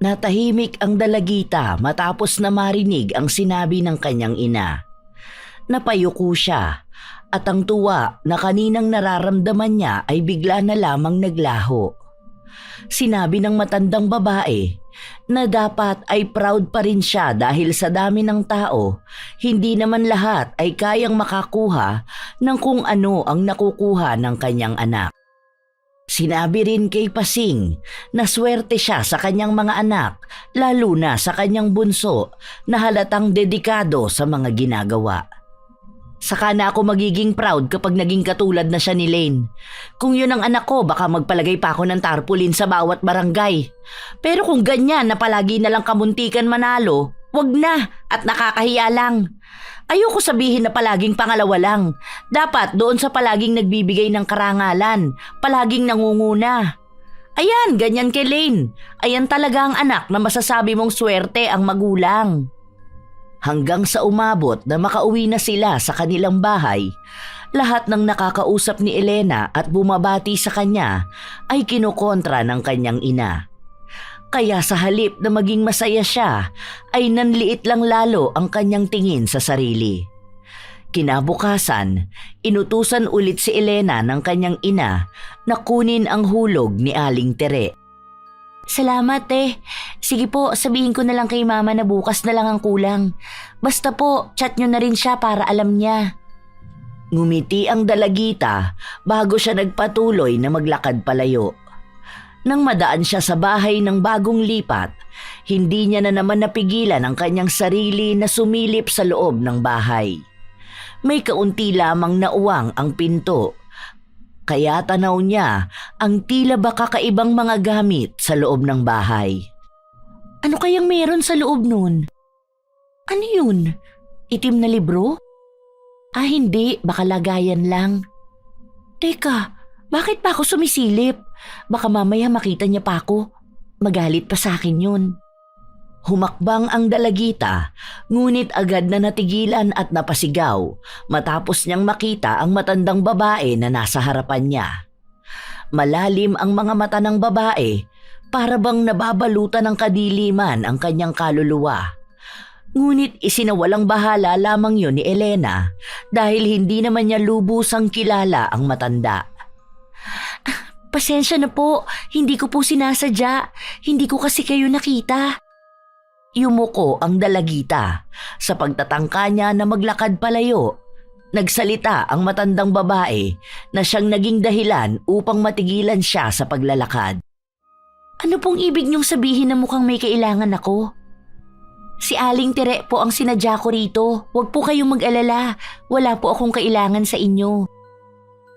Natahimik ang dalagita matapos na marinig ang sinabi ng kanyang ina. Napayuko siya at ang tuwa na kaninang nararamdaman niya ay bigla na lamang naglaho. Sinabi ng matandang babae na dapat ay proud pa rin siya dahil sa dami ng tao, hindi naman lahat ay kayang makakuha ng kung ano ang nakukuha ng kanyang anak. Sinabi rin kay Pasing na swerte siya sa kanyang mga anak, lalo na sa kanyang bunso na halatang dedikado sa mga ginagawa. Saka na ako magiging proud kapag naging katulad na siya ni Lane. Kung yun ang anak ko, baka magpalagay pa ako ng tarpaulin sa bawat barangay. Pero kung ganyan na palagi na lang kamuntikan manalo, wag na at nakakahiya lang. Ayoko sabihin na palaging pangalawa lang. Dapat doon sa palaging nagbibigay ng karangalan, palaging nangunguna. Ayan, ganyan kay Lane. Ayan talaga ang anak na masasabi mong swerte ang magulang. Hanggang sa umabot na makauwi na sila sa kanilang bahay, lahat ng nakakausap ni Elena at bumabati sa kanya ay kinukontra ng kanyang ina. Kaya sa halip na maging masaya siya, ay nanliit lang lalo ang kanyang tingin sa sarili. Kinabukasan, inutusan ulit si Elena ng kanyang ina na kunin ang hulog ni Aling Tere. Salamat Sige po, sabihin ko na lang kay mama na bukas na lang ang kulang. Basta po, chat nyo na rin siya para alam niya. Ngumiti ang dalagita bago siya nagpatuloy na maglakad palayo. Nang madaan siya sa bahay ng bagong lipat, hindi niya na naman napigilan ang kanyang sarili na sumilip sa loob ng bahay. May kaunti lamang na uwang ang pinto. Kaya tanaw niya ang tila ba kakaibang mga gamit sa loob ng bahay. Ano kayang meron sa loob nun? Ano yun? Itim na libro? Hindi, baka lagayan lang. Teka, bakit pa ako sumisilip? Baka mamaya makita niya pa ako. Magalit pa sa akin yun. Humakbang ang dalagita, ngunit agad na natigilan at napasigaw matapos niyang makita ang matandang babae na nasa harapan niya. Malalim ang mga mata ng babae, para bang nababalutan ng kadiliman ang kanyang kaluluwa. Ngunit isinawalang bahala lamang yun ni Elena dahil hindi naman niya lubusang kilala ang matanda. Pasensya na po, hindi ko po sinasadya, hindi ko kasi kayo nakita. Yumuko ang dalagita sa pagtatangka niya na maglakad palayo, Nagsalita ang matandang babae na siyang naging dahilan upang matigilan siya sa paglalakad. Ano pong ibig niyong sabihin na mukhang may kailangan ako? Si Aling Tere po ang sinadya ko rito. Huwag po kayong mag-alala. Wala po akong kailangan sa inyo.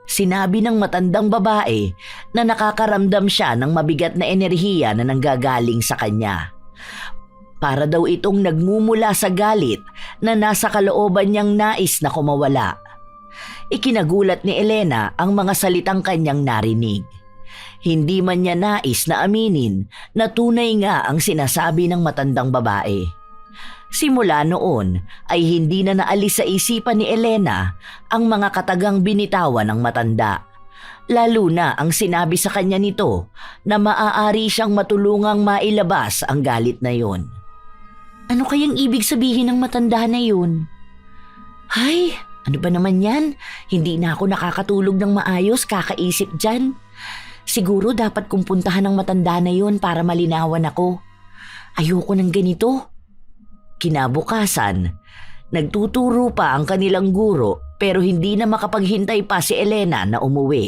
Sinabi ng matandang babae na nakakaramdam siya ng mabigat na enerhiya na nanggagaling sa kanya. Para daw itong nagmumula sa galit na nasa kalooban niyang nais na kumawala. Ikinagulat ni Elena ang mga salitang kanyang narinig. Hindi man niya nais na aminin na tunay nga ang sinasabi ng matandang babae. Simula noon ay hindi na naalis sa isipan ni Elena ang mga katagang binitawan ng matanda. Lalo na ang sinabi sa kanya nito na maaari siyang matulungang mailabas ang galit na yon. Ano kayang ibig sabihin ng matanda na yun? Ay, ano ba naman yan? Hindi na ako nakakatulog ng maayos kakaisip dyan. Siguro dapat kong puntahan ng matanda na yun para malinawan ako. Ayoko ng ganito. Kinabukasan, nagtuturo pa ang kanilang guro pero hindi na makapaghintay pa si Elena na umuwi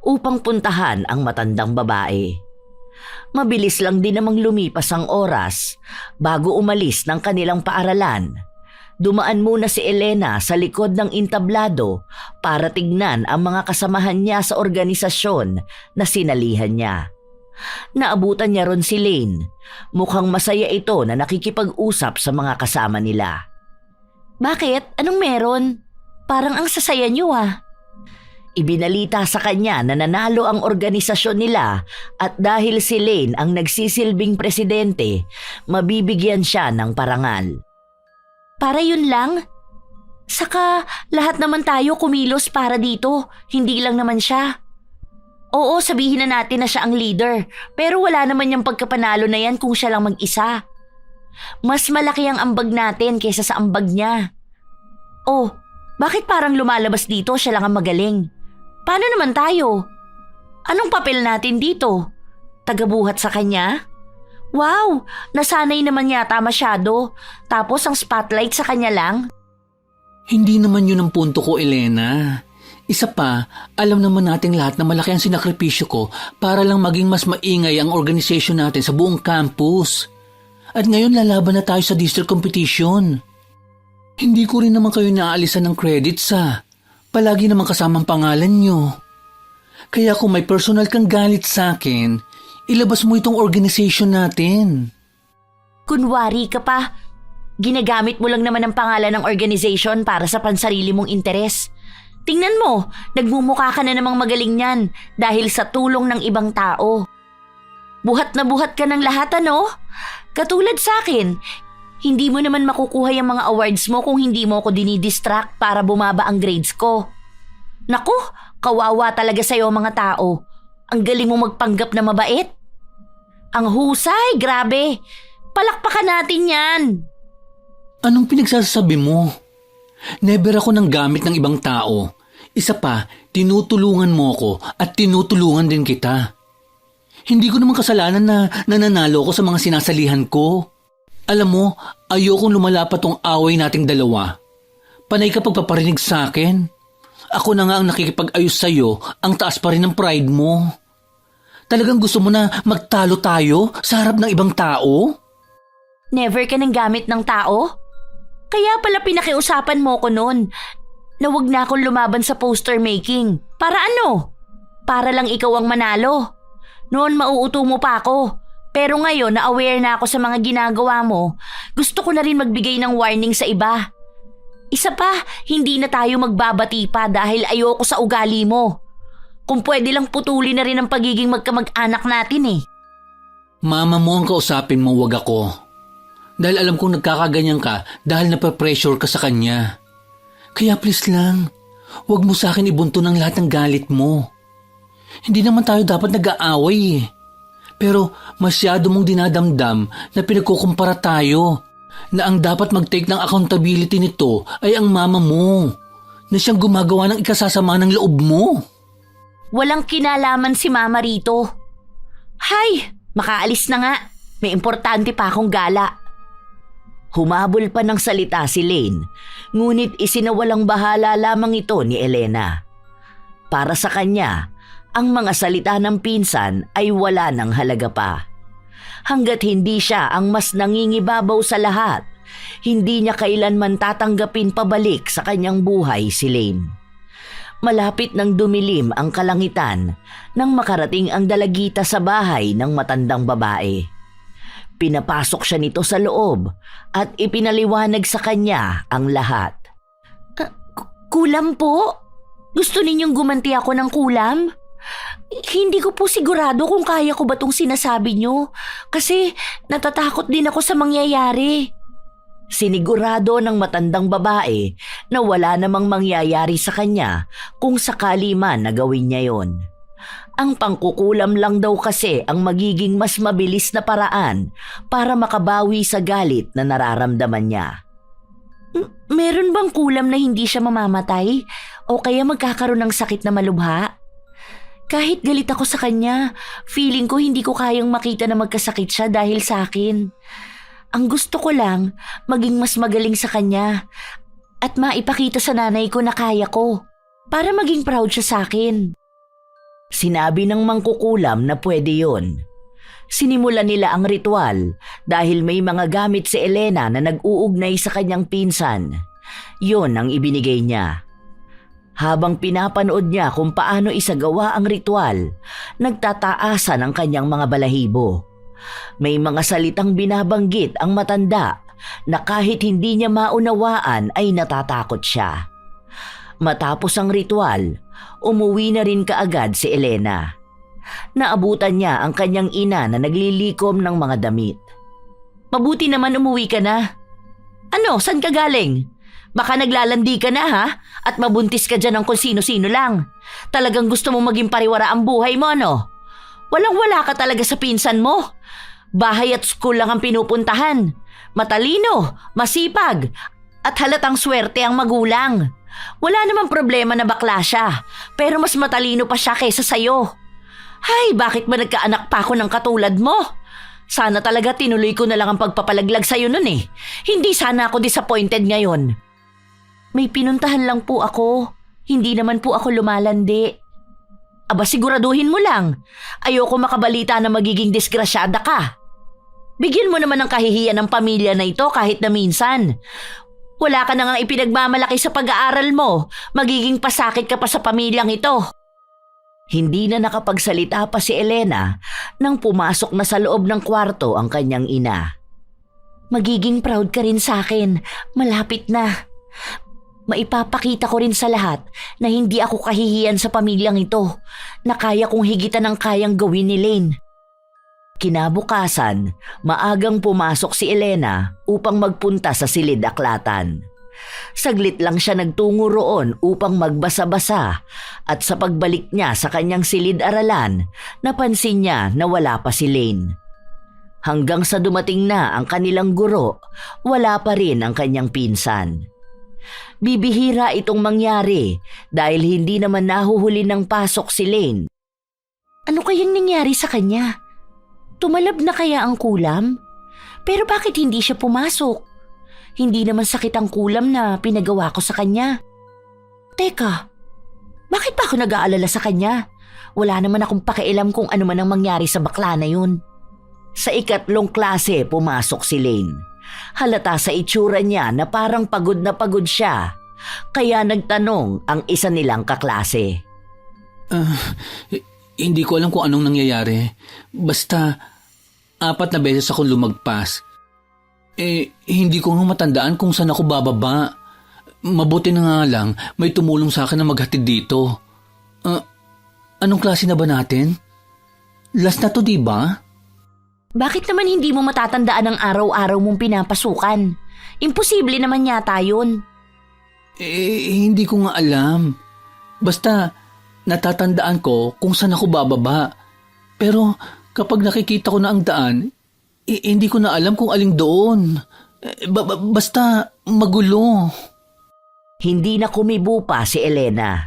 upang puntahan ang matandang babae. Mabilis lang din namang lumipas ang oras bago umalis ng kanilang paaralan. Dumaan muna si Elena sa likod ng entablado para tignan ang mga kasamahan niya sa organisasyon na sinalihan niya. Naabutan niya ron si Lane. Mukhang masaya ito na nakikipag-usap sa mga kasama nila. Bakit? Anong meron? Parang ang sasaya niyo ah. Ibinalita sa kanya na nanalo ang organisasyon nila at dahil si Lane ang nagsisilbing presidente, mabibigyan siya ng parangal. Para yun lang? Saka lahat naman tayo kumilos para dito, hindi lang naman siya. Oo, sabihin na natin na siya ang leader, pero wala naman yung pagkapanalo na yan kung siya lang mag-isa. Mas malaki ang ambag natin kaysa sa ambag niya. Oh, bakit parang lumalabas dito siya lang ang magaling? Paano naman tayo? Anong papel natin dito? Tagabuhat sa kanya? Wow, nasanay naman yata masyado. Tapos ang spotlight sa kanya lang? Hindi naman yun ang punto ko, Elena. Isa pa, alam naman nating lahat na malaki ang sinakripisyo ko para lang maging mas maingay ang organisasyon natin sa buong campus. At ngayon lalaban na tayo sa district competition. Hindi ko rin naman kayo naaalisan ng credits ha. Palagi naman kasamang pangalan nyo. Kaya kung may personal kang galit sa akin, ilabas mo itong organisasyon natin. Kunwari ka pa. Ginagamit mo lang naman ang pangalan ng organization para sa pansarili mong interes. Tingnan mo, nagmumukha ka na namang magaling niyan dahil sa tulong ng ibang tao. Buhat na buhat ka ng lahat ano? Katulad sa akin, hindi mo naman makukuha yung mga awards mo kung hindi mo ako dinidistract para bumaba ang grades ko. Naku, kawawa talaga sa'yo mga tao. Ang galing mo magpanggap na mabait. Ang husay, grabe. Palakpakan natin yan. Anong pinagsasabi mo? Never ako nang gamit ng ibang tao. Isa pa, tinutulungan mo ko at tinutulungan din kita. Hindi ko naman kasalanan na nananalo ko sa mga sinasalihan ko. Alam mo, ayokong lumalapat tong away nating dalawa. Panay ka pagpaparinig sa akin. Ako na nga ang nakikipag-ayos sa'yo, ang taas pa rin ng pride mo. Talagang gusto mo na magtalo tayo sa harap ng ibang tao? Never ka nang gamit ng tao? Kaya pala pinakiusapan mo ko noon na wag na akong lumaban sa poster making. Para ano? Para lang ikaw ang manalo. Noon mauuto mo pa ako. Pero ngayon na aware na ako sa mga ginagawa mo, gusto ko na rin magbigay ng warning sa iba. Isa pa, hindi na tayo magbabati pa dahil ayoko sa ugali mo. Kung pwede lang putulin na rin ang pagiging magkamag-anak natin eh. Mama mo ang kausapin mo, wag ako. Dahil alam kong nagkakaganyan ka dahil napapressure ka sa kanya. Kaya please lang, wag mo sa akin ibunto ng lahat ng galit mo. Hindi naman tayo dapat nag-aaway eh. Pero masyado mong dinadamdam na pinagkukumpara tayo na ang dapat mag-take ng accountability nito ay ang mama mo na siyang gumagawa ng ikasasama ng loob mo. Walang kinalaman si mama rito. Hay, makaalis na nga. May importante pa akong gala. Humabol pa ng salita si Lane, ngunit isinawalang bahala lamang ito ni Elena. Para sa kanya, ang mga salita ng pinsan ay wala ng halaga pa. Hanggat hindi siya ang mas nangingibabaw sa lahat, hindi niya kailanman tatanggapin pabalik sa kanyang buhay si Lane. Malapit nang dumilim ang kalangitan nang makarating ang dalagita sa bahay ng matandang babae. Pinapasok siya nito sa loob at ipinaliwanag sa kanya ang lahat. Kulam po? Gusto ninyong gumanti ako ng kulam? Hindi ko po sigurado kung kaya ko ba tong sinasabi nyo kasi natatakot din ako sa mangyayari. Sinigurado ng matandang babae na wala namang mangyayari sa kanya kung sakali man na gawin niya yon. Ang pangkukulam lang daw kasi ang magiging mas mabilis na paraan para makabawi sa galit na nararamdaman niya. Meron bang kulam na hindi siya mamamatay o kaya magkakaroon ng sakit na malubha? Kahit galit ako sa kanya, feeling ko hindi ko kayang makita na magkasakit siya dahil sa akin. Ang gusto ko lang, maging mas magaling sa kanya at maipakita sa nanay ko na kaya ko para maging proud siya sa akin. Sinabi ng mangkukulam na pwede yon. Sinimulan nila ang ritual dahil may mga gamit si Elena na nag-uugnay sa kanyang pinsan. Yon ang ibinigay niya. Habang pinapanood niya kung paano isagawa ang ritual, nagtataasan ang kanyang mga balahibo. May mga salitang binabanggit ang matanda na kahit hindi niya maunawaan ay natatakot siya. Matapos ang ritual, umuwi na rin kaagad si Elena. Naabutan niya ang kanyang ina na naglilikom ng mga damit. Mabuti naman umuwi ka na. Ano, saan ka galing? Baka naglalandi ka na ha? At mabuntis ka dyan ng kung sino-sino lang. Talagang gusto mo maging pariwara ang buhay mo, ano? Walang-wala ka talaga sa pinsan mo. Bahay at school lang ang pinupuntahan. Matalino, masipag, at halatang swerte ang magulang. Wala namang problema na bakla siya, pero mas matalino pa siya kaysa sayo. Hay, bakit ba nagkaanak pa ako ng katulad mo? Sana talaga tinuloy ko na lang ang pagpapalaglag sa'yo nun eh. Hindi sana ako disappointed ngayon. May pinuntahan lang po ako. Hindi naman po ako lumalandi. Aba, siguraduhin mo lang. Ayoko makabalita na magiging disgrasyada ka. Bigyan mo naman ng kahihiyan ng pamilya na ito kahit na minsan. Wala ka na ngang ipinagmamalaki sa pag-aaral mo. Magiging pasakit ka pa sa pamilyang ito. Hindi na nakapagsalita pa si Elena nang pumasok na sa loob ng kwarto ang kanyang ina. Magiging proud ka rin sa akin. Malapit na. Maipapakita ko rin sa lahat na hindi ako kahihiyan sa pamilyang ito, na kaya kong higitan ang kayang gawin ni Lane. Kinabukasan, maagang pumasok si Elena upang magpunta sa silid-aklatan. Saglit lang siya nagtungo roon upang magbasa-basa at sa pagbalik niya sa kanyang silid-aralan, napansin niya na wala pa si Lane. Hanggang sa dumating na ang kanilang guro, wala pa rin ang kanyang pinsan. Bibihira itong mangyari dahil hindi naman nahuhuli ng pasok si Lane. Ano kayang nangyari sa kanya? Tumalab na kaya ang kulam? Pero bakit hindi siya pumasok? Hindi naman sakit ang kulam na pinagawa ko sa kanya. Teka, bakit pa ako nag-aalala sa kanya? Wala naman akong pakialam kung ano man ang mangyari sa bakla na yun. Sa ikatlong klase pumasok si Lane. Halata sa itsura niya na parang pagod na pagod siya. Kaya nagtanong ang isa nilang kaklase. Hindi ko alam kung anong nangyayari. Basta, 4 na beses akong lumagpas. Hindi ko nga matandaan kung saan ako bababa. Mabuti na nga lang, may tumulong sa akin na maghatid dito. Anong klase na ba natin? Last na to, diba? Bakit naman hindi mo matatandaan ang araw-araw mong pinapasukan? Imposible naman yata yun. Hindi ko nga alam. Basta, natatandaan ko kung saan ako bababa. Pero kapag nakikita ko na ang daan, hindi ko na alam kung aling doon. Basta magulo. Hindi na kumibo pa si Elena.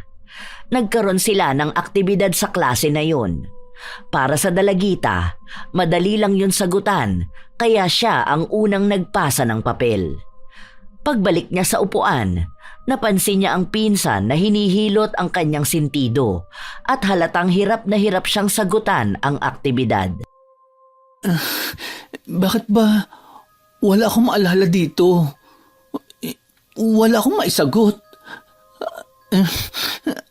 Nagkaroon sila ng aktibidad sa klase na yun. Para sa dalagita, madali lang yun sagutan kaya siya ang unang nagpasa ng papel. Pagbalik niya sa upuan, napansin niya ang pinsan na hinihilot ang kanyang sintido at halatang hirap na hirap siyang sagutan ang aktibidad. Bakit ba wala akong maalala dito? Wala akong maisagot.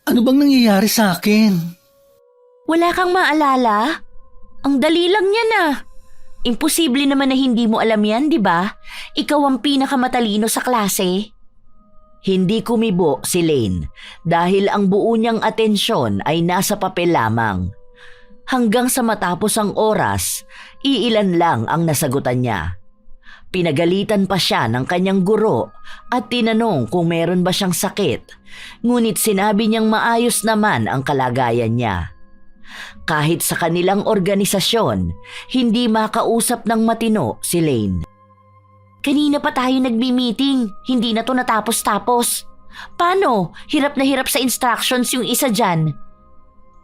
Ano bang nangyayari sa akin? Wala kang maalala? Ang dali lang yan ah. Imposible naman na hindi mo alam yan, di ba? Ikaw ang pinakamatalino sa klase. Hindi kumibo si Lane dahil ang buo niyang atensyon ay nasa papel lamang. Hanggang sa matapos ang oras, iilan lang ang nasagutan niya. Pinagalitan pa siya ng kanyang guro at tinanong kung meron ba siyang sakit, ngunit sinabi niyang maayos naman ang kalagayan niya. Kahit sa kanilang organisasyon, hindi makausap ng matino si Lane. Kanina pa tayo nagbi-meeting, hindi na to natapos-tapos. Paano? Hirap na hirap sa instructions yung isa dyan.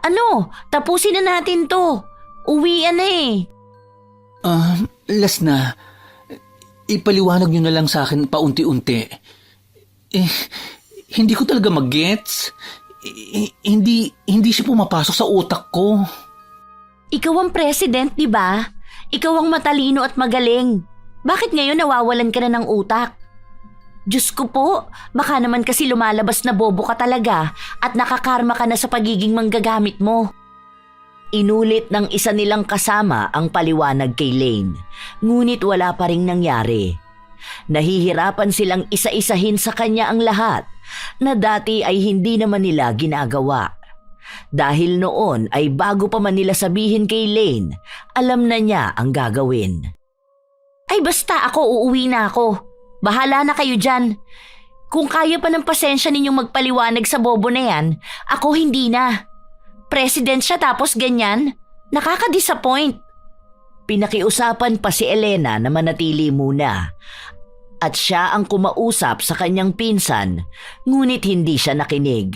Ano? Tapusin na natin to. Uwian na eh. Last na. Ipaliwanag nyo na lang sa akin paunti-unti. Hindi ko talaga mag-gets. Hindi siya pumapasok sa utak ko. Ikaw ang president, di ba? Ikaw ang matalino at magaling. Bakit ngayon nawawalan ka na ng utak? Diyos ko po, baka naman kasi lumalabas na bobo ka talaga at nakakarma ka na sa pagiging manggagamit mo. Inulit ng isa nilang kasama ang paliwanag kay Lane, ngunit wala pa ring nangyari. Nahihirapan silang isa-isahin sa kanya ang lahat na dati ay hindi naman nila ginagawa. Dahil noon ay bago pa man nila sabihin kay Lane, alam na niya ang gagawin. Ay basta ako, uuwi na ako. Bahala na kayo dyan. Kung kaya pa ng pasensya ninyong magpaliwanag sa bobo na yan, ako hindi na. President siya tapos ganyan? Nakaka-disappoint. Pinakiusapan pa si Elena na manatili muna. At siya ang kumausap sa kanyang pinsan, ngunit hindi siya nakinig.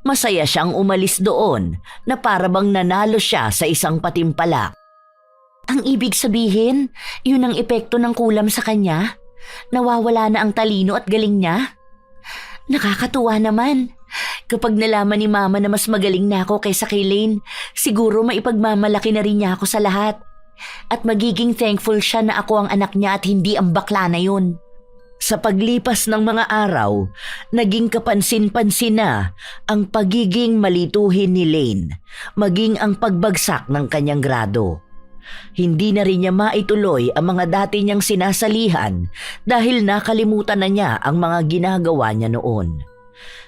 Masaya siyang umalis doon na parabang nanalo siya sa isang patimpalak. Ang ibig sabihin, yun ang epekto ng kulam sa kanya? Nawawala na ang talino at galing niya? Nakakatuwa naman. Kapag nalaman ni Mama na mas magaling na ako kaysa kay Lane, siguro maipagmamalaki na rin niya ako sa lahat. At magiging thankful siya na ako ang anak niya at hindi ang bakla na yun. Sa paglipas ng mga araw, naging kapansin-pansin na ang pagiging malituhin ni Lane, maging ang pagbagsak ng kanyang grado. Hindi na rin niya maituloy ang mga dati niyang sinasalihan dahil nakalimutan na niya ang mga ginagawa niya noon.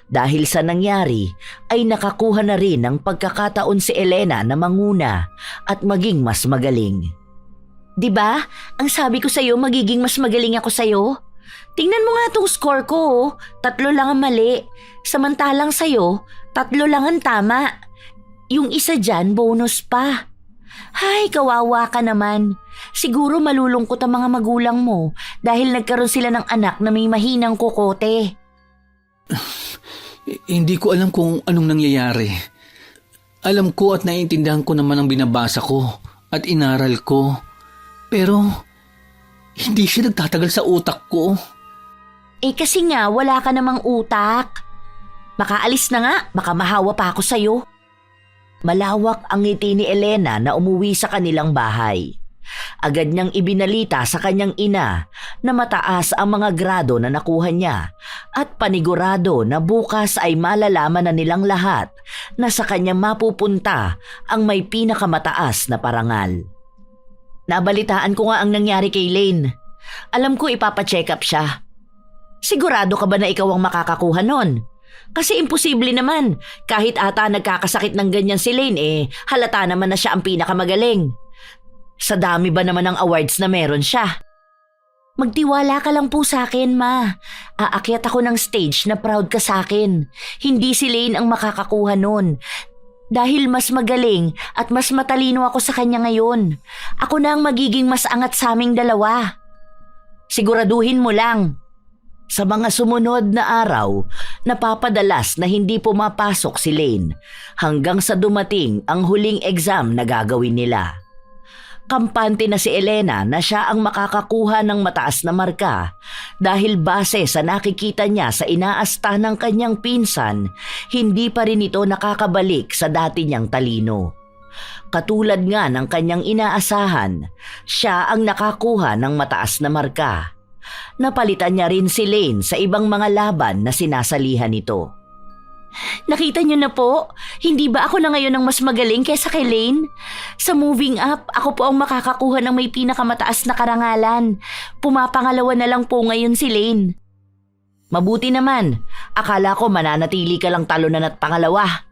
Dahil sa nangyari ay nakakuha na rin ng pagkakataon si Elena na manguna at maging mas magaling. Diba? Ang sabi ko sa'yo magiging mas magaling ako sa'yo. Tingnan mo nga tong score ko, oh. 3 lang ang mali. Samantalang sa'yo, 3 lang ang tama. Yung isa dyan, bonus pa. Hay, kawawa ka naman. Siguro malulungkot ang mga magulang mo dahil nagkaroon sila ng anak na may mahinang kokote. Hindi ko alam kung anong nangyayari. Alam ko at naiintindihan ko naman ang binabasa ko at inaral ko. Pero hindi siya nagtatagal sa utak ko. Kasi nga wala ka namang utak. Makaalis na nga, baka mahawa pa ako sa'yo. Malawak ang ngiti ni Elena na umuwi sa kanilang bahay. Agad niyang ibinalita sa kanyang ina na mataas ang mga grado na nakuha niya at panigurado na bukas ay malalaman na nilang lahat na sa kanya mapupunta ang may pinakamataas na parangal. Nabalitaan ko nga ang nangyari kay Lane. Alam ko ipapacheck up siya. Sigurado ka ba na ikaw ang makakakuha nun? Kasi imposible naman. Kahit ata nagkakasakit ng ganyan si Lane halata naman na siya ang pinakamagaling. Sa dami ba naman ng awards na meron siya? Magtiwala ka lang po sa akin, Ma. Aakyat ako ng stage na proud ka sa akin. Hindi si Lane ang makakakuha nun. Dahil mas magaling at mas matalino ako sa kanya ngayon. Ako na ang magiging mas angat sa aming dalawa. Siguraduhin mo lang. Sa mga sumunod na araw, napapadalas na hindi pumapasok si Lane hanggang sa dumating ang huling exam na gagawin nila. Kampante na si Elena na siya ang makakakuha ng mataas na marka dahil base sa nakikita niya sa inaasta ng kanyang pinsan, hindi pa rin ito nakakabalik sa dati niyang talino. Katulad nga ng kanyang inaasahan, siya ang nakakuha ng mataas na marka. Napalitan niya rin si Lane sa ibang mga laban na sinasalihan nito. Nakita niyo na po, hindi ba ako na ngayon ang mas magaling kaysa kay Lane? Sa moving up, ako po ang makakakuha ng may pinakamataas na karangalan. Pumapangalawa na lang po ngayon si Lane. Mabuti naman, akala ko mananatili ka lang talunan at pangalawa.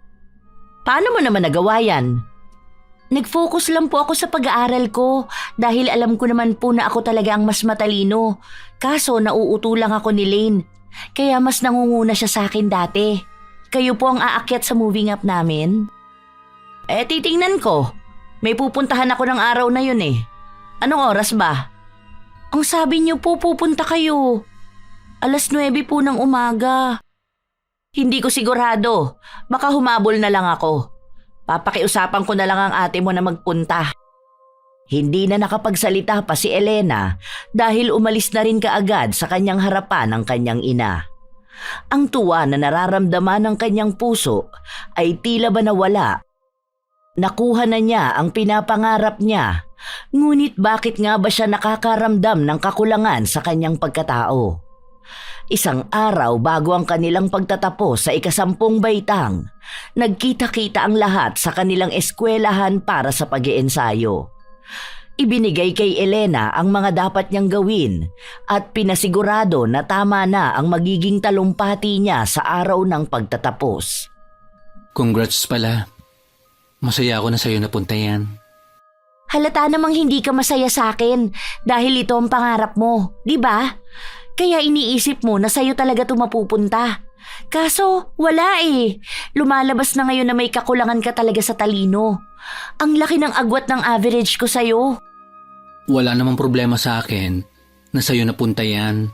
Paano mo naman nagawa yan? Nag-focus lang po ako sa pag-aaral ko dahil alam ko naman po na ako talaga ang mas matalino. Kaso nauuto lang ako ni Lane, kaya mas nangunguna siya sa akin dati. Kayo po ang aakyat sa moving up namin? Titingnan ko. May pupuntahan ako ng araw na yun eh. Anong oras ba? Ang sabi niyo po pupunta kayo. 9:00 po ng umaga. Hindi ko sigurado. Baka humabol na lang ako. Papakiusapan ko na lang ang ate mo na magpunta. Hindi na nakapagsalita pa si Elena dahil umalis na rin kaagad sa kanyang harapan ang kanyang ina. Ang tuwa na nararamdaman ng kanyang puso ay tila ba nawala. Nakuha na niya ang pinapangarap niya, ngunit bakit nga ba siya nakakaramdam ng kakulangan sa kanyang pagkatao? Isang araw bago ang kanilang pagtatapos sa 10 baitang, nagkita-kita ang lahat sa kanilang eskwelahan para sa pag-iensayo. Ibinigay kay Elena ang mga dapat niyang gawin at pinasigurado na tama na ang magiging talumpati niya sa araw ng pagtatapos. Congrats pala. Masaya ako na sa'yo napunta yan. Halata namang hindi ka masaya sa akin dahil ito ang pangarap mo, di ba? Kaya iniisip mo na sa'yo talaga ito mapupunta. Kaso wala eh. Lumalabas na ngayon na may kakulangan ka talaga sa talino. Ang laki ng agwat ng average ko sa'yo. Wala namang problema sa akin na sa'yo napunta yan.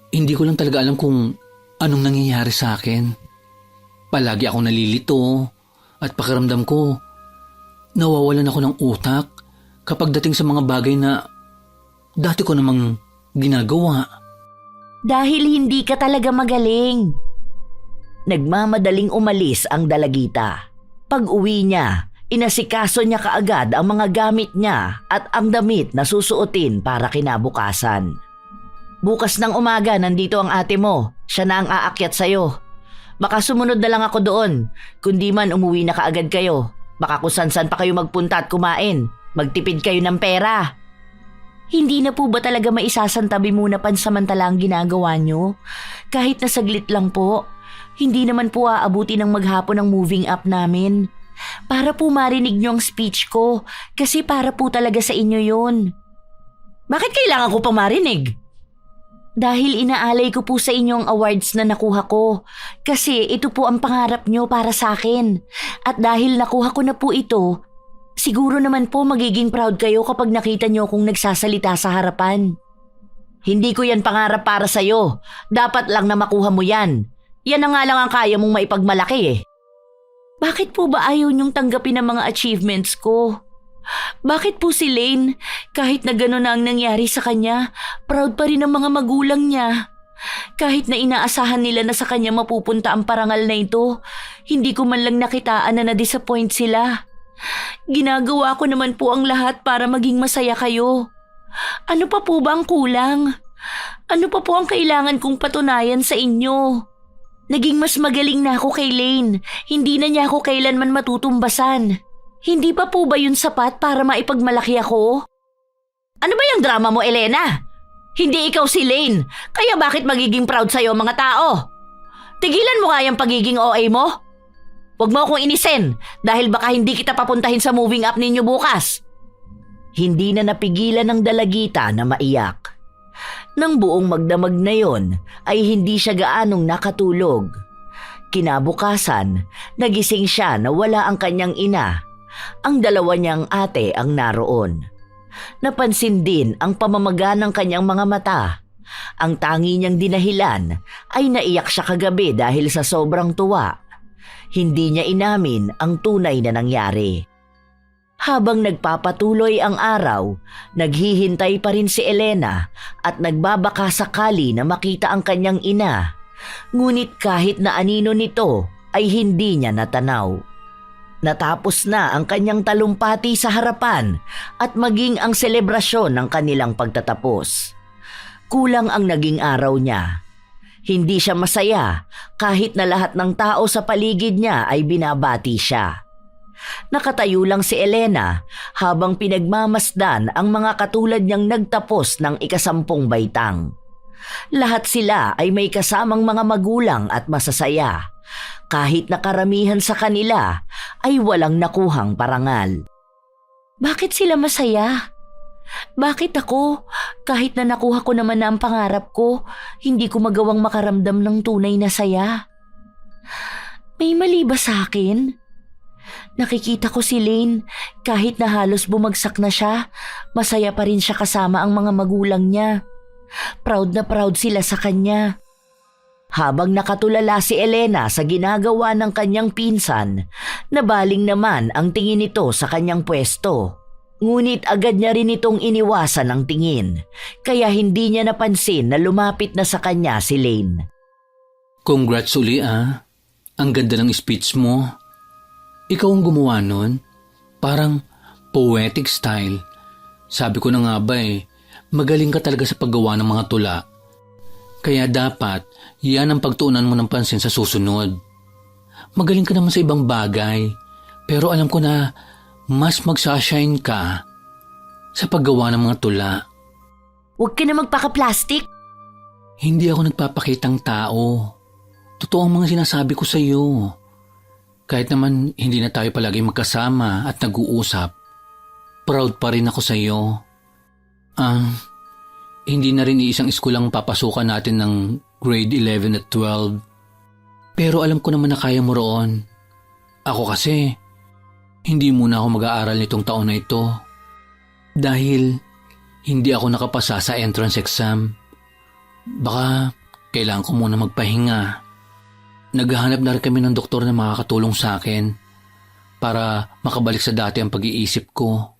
Hindi ko lang talaga alam kung anong nangyayari sa akin. Palagi ako nalilito at pakiramdam ko nawawalan ako ng utak kapag dating sa mga bagay na dati ko namang ginagawa. Dahil hindi ka talaga magaling. Nagmamadaling umalis ang dalagita. Pag-uwi niya, inasikaso niya kaagad ang mga gamit niya at ang damit na susuotin para kinabukasan. Bukas ng umaga nandito ang ate mo, siya na ang aakyat sa'yo. Baka sumunod na lang ako doon, kundi man umuwi na kaagad kayo. Baka kung san-san pa kayo magpunta at kumain, magtipid kayo ng pera. Hindi na po ba talaga maisasantabi muna pansamantala ang ginagawa nyo? Kahit na saglit lang po. Hindi naman po aabuti ng maghapon ang moving up namin. Para po marinig nyo ang speech ko, kasi para po talaga sa inyo yun. Bakit kailangan ko pang marinig? Dahil inaalay ko po sa inyo ang awards na nakuha ko. Kasi ito po ang pangarap nyo para sa akin. At dahil nakuha ko na po ito, siguro naman po magiging proud kayo kapag nakita nyo akong nagsasalita sa harapan. Hindi ko yan pangarap para sa'yo. Dapat lang na makuha mo yan. Yan na nga lang ang kaya mong maipagmalaki eh. Bakit po ba ayaw niyong tanggapin ang mga achievements ko? Bakit po si Lane, kahit na gano'n na ang nangyari sa kanya, proud pa rin ang mga magulang niya? Kahit na inaasahan nila na sa kanya mapupunta ang parangal na ito, hindi ko man lang nakitaan na na-disappoint sila. Ginagawa ko naman po ang lahat para maging masaya kayo. Ano pa po ba ang kulang? Ano pa po ang kailangan kong patunayan sa inyo? Naging mas magaling na ako kay Lane. Hindi na niya ako kailanman matutumbasan. Hindi pa po ba yun sapat para maipagmalaki ako? Ano ba yung drama mo, Elena? Hindi ikaw si Lane, kaya bakit magiging proud sa'yo mga tao? Tigilan mo nga yung pagiging OA mo. Huwag mo akong inisin dahil baka hindi kita papuntahin sa moving up ninyo bukas. Hindi na napigilan ng dalagita na maiyak. Nang buong magdamag na yon ay hindi siya gaanong nakatulog. Kinabukasan, nagising siya na wala ang kanyang ina. Ang dalawa niyang ate ang naroon. Napansin din ang pamamaga ng kanyang mga mata Ang tangi niyang dinahilan ay naiyak siya kagabi dahil sa sobrang tuwa. Hindi niya inamin ang tunay na nangyari. Habang nagpapatuloy ang araw, naghihintay pa rin si Elena at nagbabaka sakali na makita ang kanyang ina. Ngunit kahit na anino nito ay hindi niya natanaw. Natapos na ang kanyang talumpati sa harapan at maging ang selebrasyon ng kanilang pagtatapos. Kulang ang naging araw niya. Hindi siya masaya kahit na lahat ng tao sa paligid niya ay binabati siya. Nakatayo lang si Elena habang pinagmamasdan ang mga katulad niyang nagtapos ng ika-10 baitang. Lahat sila ay may kasamang mga magulang at masasaya. Kahit na karamihan sa kanila ay walang nakuhang parangal. Bakit sila masaya? Bakit ako, kahit na nakuha ko naman na ang pangarap ko, hindi ko magawang makaramdam ng tunay na saya? May mali ba sa akin? Nakikita ko si Lane, kahit na halos bumagsak na siya, masaya pa rin siya kasama ang mga magulang niya. Proud na proud sila sa kanya. Habang nakatulala si Elena sa ginagawa ng kanyang pinsan, nabaling naman ang tingin nito sa kanyang pwesto. Ngunit agad niya rin itong iniwasan ng tingin, kaya hindi niya napansin na lumapit na sa kanya si Lane. Congrats uli ah. Ang ganda ng speech mo. Ikaw ang gumawa nun? Parang poetic style. Sabi ko na nga ba magaling ka talaga sa paggawa ng mga tula. Kaya dapat, yan ang pagtuunan mo ng pansin sa susunod. Magaling ka naman sa ibang bagay, pero alam ko na mas magsashine ka sa paggawa ng mga tula. Huwag ka na magpaka-plastic. Hindi ako nagpapakitang tao. Totoo ang mga sinasabi ko sa iyo. Kahit naman hindi na tayo palagi magkasama at nag-uusap, proud pa rin ako sa iyo. Hindi na rin iisang eskulang papasukan natin ng grade 11 at 12. Pero alam ko naman na kaya mo roon. Ako kasi, hindi muna ako mag-aaral nitong taon na ito. Dahil hindi ako nakapasa sa entrance exam. Baka kailangan ko muna magpahinga. Naghahanap na rin kami ng doktor na makakatulong sa akin para makabalik sa dati ang pag-iisip ko.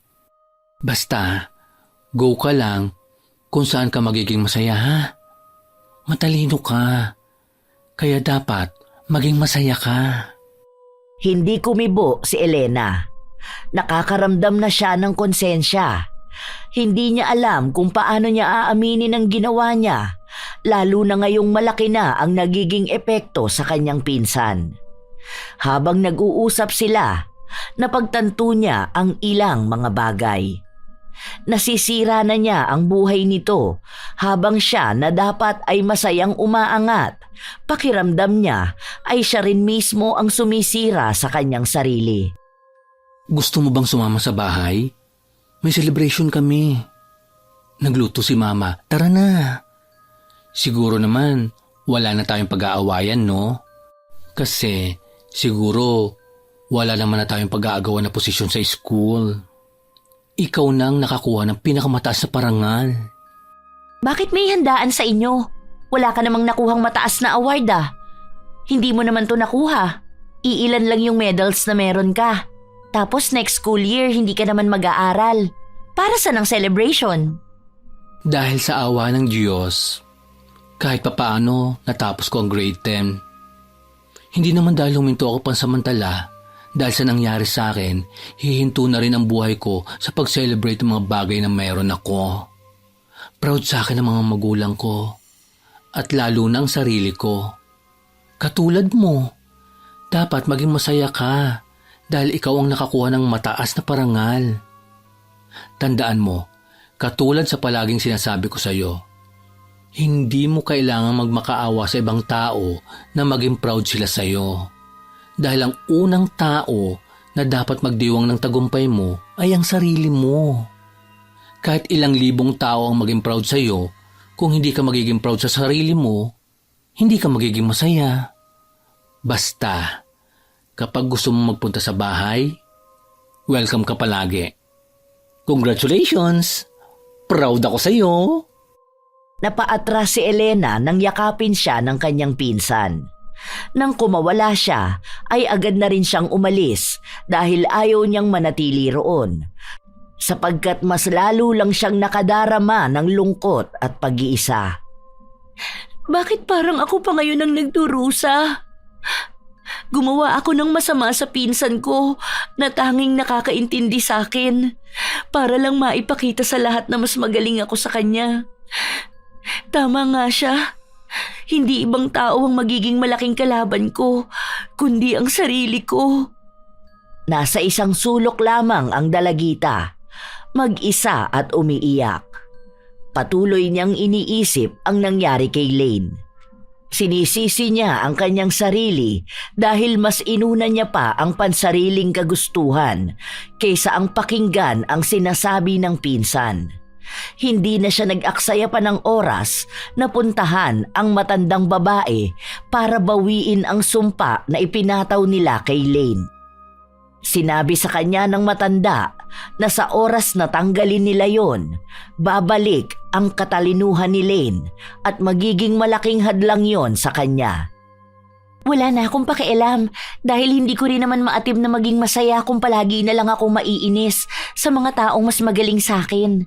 Basta, go ka lang kung saan ka magiging masaya ha. Matalino ka, kaya dapat maging masaya ka. Hindi kumibo si Elena. Nakakaramdam na siya ng konsensya. Hindi niya alam kung paano niya aaminin ang ginawa niya, lalo na ngayong malaki na ang nagiging epekto sa kanyang pinsan. Habang nag-uusap sila, napagtanto niya ang ilang mga bagay. Nasisira na niya ang buhay nito habang siya na dapat ay masayang umaangat. Pakiramdam niya ay siya rin mismo ang sumisira sa kanyang sarili. Gusto mo bang sumama sa bahay? May celebration kami. Nagluto si Mama. Tara na. Siguro naman wala na tayong pag-aawayan, no? Kasi siguro wala naman na tayong pag-aagawan na posisyon sa school. Ikaw nang nakakuha ng pinakamataas na parangal. Bakit may handaan sa inyo? Wala ka namang nakuhang mataas na award ah. Hindi mo naman to nakuha. Iilan lang yung medals na meron ka. Tapos next school year hindi ka naman mag-aaral. Para saan ang celebration? Dahil sa awa ng Diyos, kahit papaano natapos ko ang grade 10. Hindi naman dahil huminto ako pansamantala. Dahil sa nangyari sa akin, hihinto na rin ang buhay ko sa pag-celebrate ng mga bagay na mayroon ako. Proud sa akin ang mga magulang ko. At lalo na ang sarili ko. Katulad mo, dapat maging masaya ka dahil ikaw ang nakakuha ng mataas na parangal. Tandaan mo, katulad sa palaging sinasabi ko sa iyo, hindi mo kailangang magmakaawa sa ibang tao na maging proud sila sa iyo. Dahil ang unang tao na dapat magdiwang ng tagumpay mo ay ang sarili mo. Kahit ilang libong tao ang maging proud sa iyo, kung hindi ka magiging proud sa sarili mo, hindi ka magiging masaya. Basta, kapag gusto mo magpunta sa bahay, welcome ka palagi. Congratulations! Proud ako sa iyo! Napaatras si Elena nang yakapin siya ng kanyang pinsan. Nang kumawala siya, ay agad na rin siyang umalis dahil ayaw niyang manatili roon, sapagkat mas lalo lang siyang nakadarama ng lungkot at pag-iisa. Bakit parang ako pa ngayon ang nagdurusa? Gumawa ako ng masama sa pinsan ko na tanging nakakaintindi sa akin para lang maipakita sa lahat na mas magaling ako sa kanya. Tama nga siya. Hindi ibang tao ang magiging malaking kalaban ko, kundi ang sarili ko. Nasa isang sulok lamang ang dalagita, mag-isa at umiiyak. Patuloy niyang iniisip ang nangyari kay Lane. Sinisisi niya ang kanyang sarili dahil mas inuna niya pa ang pansariling kagustuhan kaysa ang pakinggan ang sinasabi ng pinsan. Hindi na siya nag-aksaya pa ng oras na puntahan ang matandang babae para bawiin ang sumpa na ipinataw nila kay Lane. Sinabi sa kanya ng matanda na sa oras na tanggalin nila yon, babalik ang katalinuhan ni Lane at magiging malaking hadlang yon sa kanya. Wala na akong pakialam dahil hindi ko rin naman maatim na maging masaya kung palagi na lang akong maiinis sa mga taong mas magaling sa akin.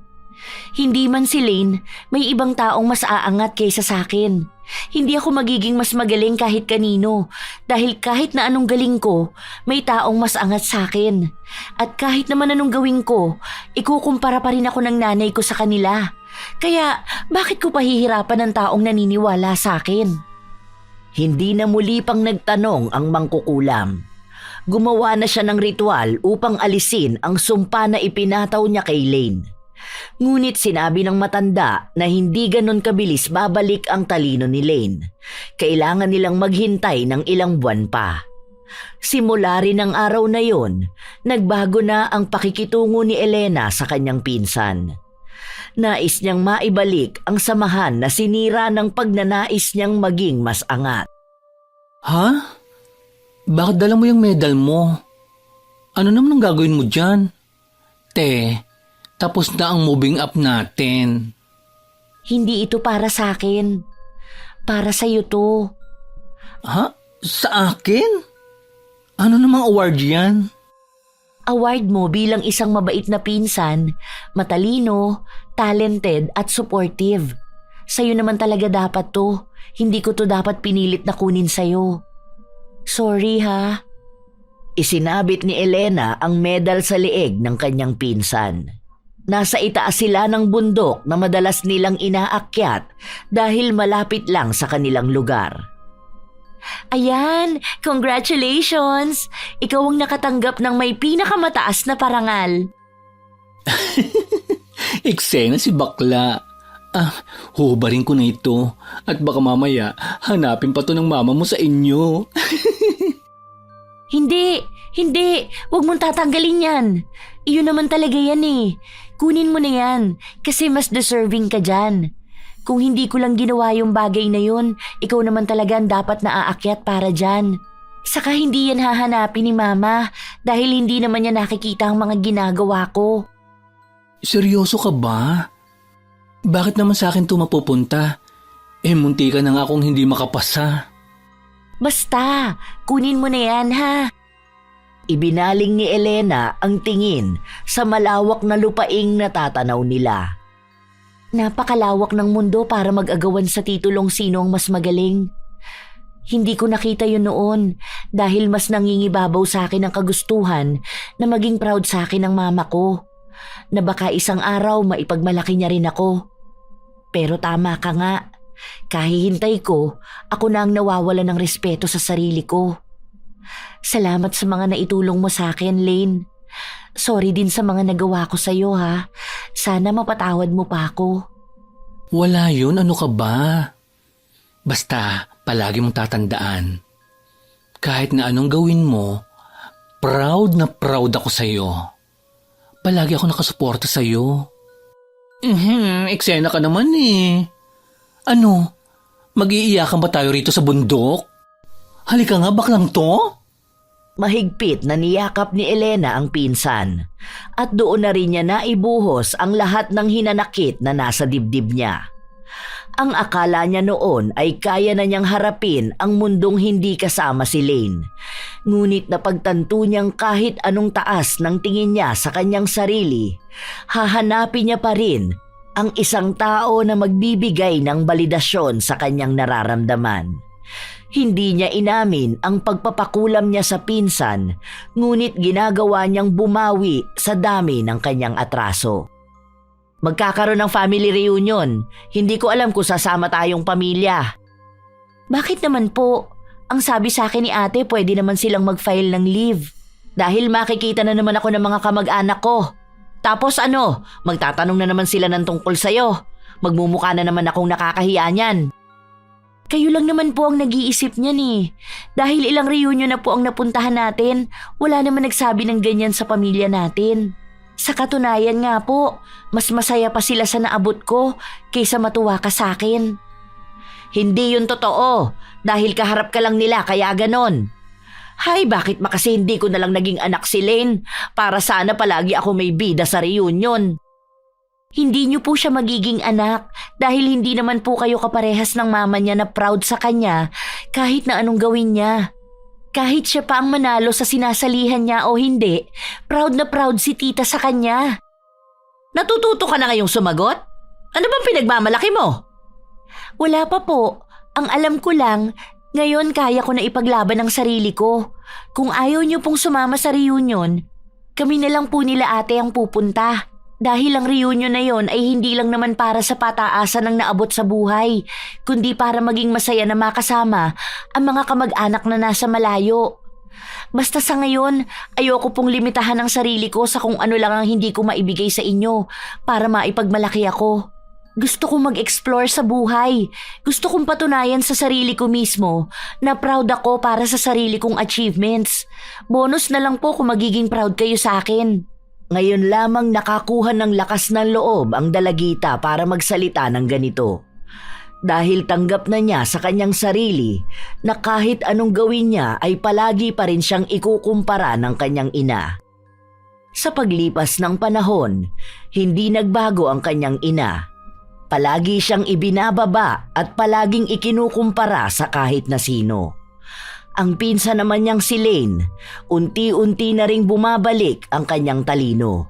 Hindi man si Lane, may ibang taong mas aangat kaysa sa akin. Hindi ako magiging mas magaling kahit kanino dahil kahit na anong galing ko, may taong mas angat sa akin. At kahit naman anong gawin ko, ikukumpara pa rin ako ng nanay ko sa kanila. Kaya bakit ko pahihirapan ng taong naniniwala sa akin? Hindi na muli pang nagtanong ang mangkukulam. Gumawa na siya ng ritual upang alisin ang sumpa na ipinataw niya kay Lane. Ngunit sinabi ng matanda na hindi ganon kabilis babalik ang talino ni Lane. Kailangan nilang maghintay ng ilang buwan pa. Simula rin ng araw na yon, nagbago na ang pakikitungo ni Elena sa kanyang pinsan. Nais niyang maibalik ang samahan na sinira ng pagnanais niyang maging mas angat. Ha? Bakit dala mo yung medal mo? Ano naman ang gagawin mo dyan? Tapos na ang moving up natin. Hindi ito para sa akin. Para sa'yo to. Ha? Sa akin? Ano namang award yan? Award mo bilang isang mabait na pinsan, matalino, talented at supportive. Sa'yo naman talaga dapat to. Hindi ko to dapat pinilit na kunin sa'yo. Sorry ha. Isinabit ni Elena ang medal sa leeg ng kanyang pinsan. Nasa itaas sila ng bundok na madalas nilang inaakyat dahil malapit lang sa kanilang lugar. Ayan, congratulations! Ikaw ang nakatanggap ng may pinakamataas na parangal. Eksena si bakla. Hubarin ko na ito at baka mamaya hanapin pa to ng mama mo sa inyo. Hindi, wag mong tatanggalin yan. Iyon naman talaga yan eh. Kunin mo na yan kasi mas deserving ka dyan. Kung hindi ko lang ginawa yung bagay na yun, ikaw naman talaga ang dapat na aakyat para dyan. Saka hindi yan hahanapin ni mama dahil hindi naman niya nakikita ang mga ginagawa ko. Seryoso ka ba? Bakit naman sa akin ito mapupunta? Munti ka na nga akong hindi makapasa. Basta, kunin mo na yan ha. Ibinaling ni Elena ang tingin sa malawak na lupaing natatanaw nila. Napakalawak ng mundo para mag-agawan sa titulong sino ang mas magaling. Hindi ko nakita yun noon dahil mas nangingibabaw sa akin ang kagustuhan na maging proud sa akin ng mama ko. Na baka isang araw maipagmalaki niya rin ako. Pero tama ka nga, kahihintay ko, ako na ang nawawala ng respeto sa sarili ko. Salamat sa mga naitulong mo sa akin, Lane. Sorry din sa mga nagawa ko sa'yo ha. Sana mapatawad mo pa ako. Wala yun, ano ka ba? Basta palagi mong tatandaan. Kahit na anong gawin mo, proud na proud ako sa'yo. Palagi ako nakasuporta sa'yo. Eksena ka naman eh. Ano? Mag-iiyakan ba tayo rito sa bundok? Halika nga, baklang to? Mahigpit na niyakap ni Elena ang pinsan at doon na rin niya naibuhos ang lahat ng hinanakit na nasa dibdib niya. Ang akala niya noon ay kaya na niyang harapin ang mundong hindi kasama si Lane. Ngunit napagtanto niyang kahit anong taas ng tingin niya sa kanyang sarili, hahanapin niya pa rin ang isang tao na magbibigay ng balidasyon sa kanyang nararamdaman. Hindi niya inamin ang pagpapakulam niya sa pinsan, ngunit ginagawa niyang bumawi sa dami ng kanyang atraso. Magkakaroon ng family reunion. Hindi ko alam kung sasama tayong pamilya. Bakit naman po? Ang sabi sa akin ni ate, pwede naman silang mag-file ng leave. Dahil makikita na naman ako ng mga kamag-anak ko. Tapos ano, magtatanong na naman sila ng tungkol sa'yo. Magmumukha na naman akong nakakahiya niyan. Kayo lang naman po ang nag-iisip niyan eh. Dahil ilang reunion na po ang napuntahan natin, wala naman nagsabi ng ganyan sa pamilya natin. Sa katunayan nga po, mas masaya pa sila sa naabot ko kaysa matuwa ka sa akin. Hindi yun totoo. Dahil kaharap ka lang nila kaya ganon. Hay, bakit makasi hindi ko na lang naging anak si Lane para sana palagi ako may bida sa reunion. Hindi niyo po siya magiging anak dahil hindi naman po kayo kaparehas ng mama niya na proud sa kanya kahit na anong gawin niya. Kahit siya pa ang manalo sa sinasalihan niya o hindi, proud na proud si tita sa kanya. Natututo ka na ngayong sumagot? Ano bang pinagmamalaki mo? Wala pa po. Ang alam ko lang, ngayon kaya ko na ipaglaban ang sarili ko. Kung ayaw niyo pong sumama sa reunion, kami na lang po nila ate ang pupunta. Dahil ang reunion na yon ay hindi lang naman para sa pataasan ng naabot sa buhay, kundi para maging masaya na makasama ang mga kamag-anak na nasa malayo. Basta sa ngayon, ayoko pong limitahan ang sarili ko sa kung ano lang ang hindi ko maibigay sa inyo para maipagmalaki ako. Gusto kong mag-explore sa buhay. Gusto kong patunayan sa sarili ko mismo na proud ako para sa sarili kong achievements. Bonus na lang po kung magiging proud kayo sa akin. Ngayon lamang nakakuha ng lakas ng loob ang dalagita para magsalita ng ganito. Dahil tanggap na niya sa kanyang sarili na kahit anong gawin niya ay palagi pa rin siyang ikukumpara ng kanyang ina. Sa paglipas ng panahon, hindi nagbago ang kanyang ina. Palagi siyang ibinababa at palaging ikinukumpara sa kahit na sino. Ang pinsan naman niyang si Lane, unti-unti na ring bumabalik ang kanyang talino.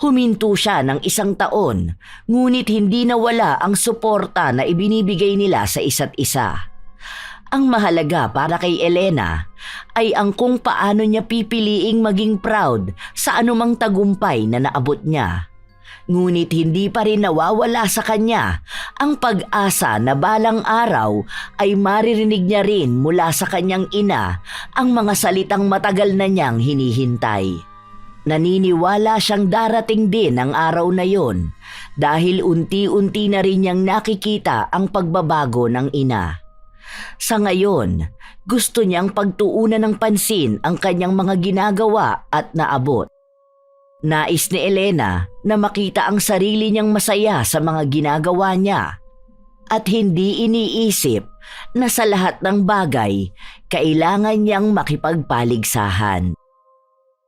Huminto siya ng 1 taon, ngunit hindi nawala ang suporta na ibinibigay nila sa isa't isa. Ang mahalaga para kay Elena ay ang kung paano niya pipiliing maging proud sa anumang tagumpay na naabot niya. Ngunit hindi pa rin nawawala sa kanya ang pag-asa na balang araw ay maririnig niya rin mula sa kanyang ina ang mga salitang matagal na niyang hinihintay. Naniniwala siyang darating din ang araw na yon dahil unti-unti na rin niyang nakikita ang pagbabago ng ina. Sa ngayon, gusto niyang pagtuunan ng pansin ang kanyang mga ginagawa at naabot. Nais ni Elena na makita ang sarili niyang masaya sa mga ginagawa niya at hindi iniisip na sa lahat ng bagay kailangan niyang makipagpaligsahan.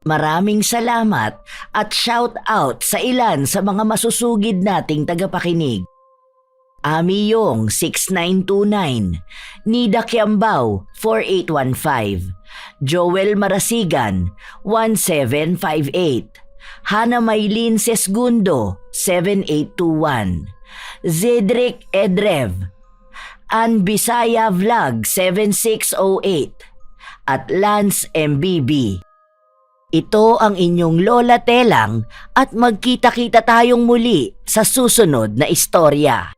Maraming salamat at shout out sa ilan sa mga masusugid nating tagapakinig. Ami Yong 6929, Nida Kiambao 4815, Joel Marasigan 1758, Hana Maylin Sesgundo 7821, Zedric Edrev, Ann Bisaya Vlog 7608, at Lance MBB. Ito ang inyong Lola Telang at magkita-kita tayong muli sa susunod na istorya.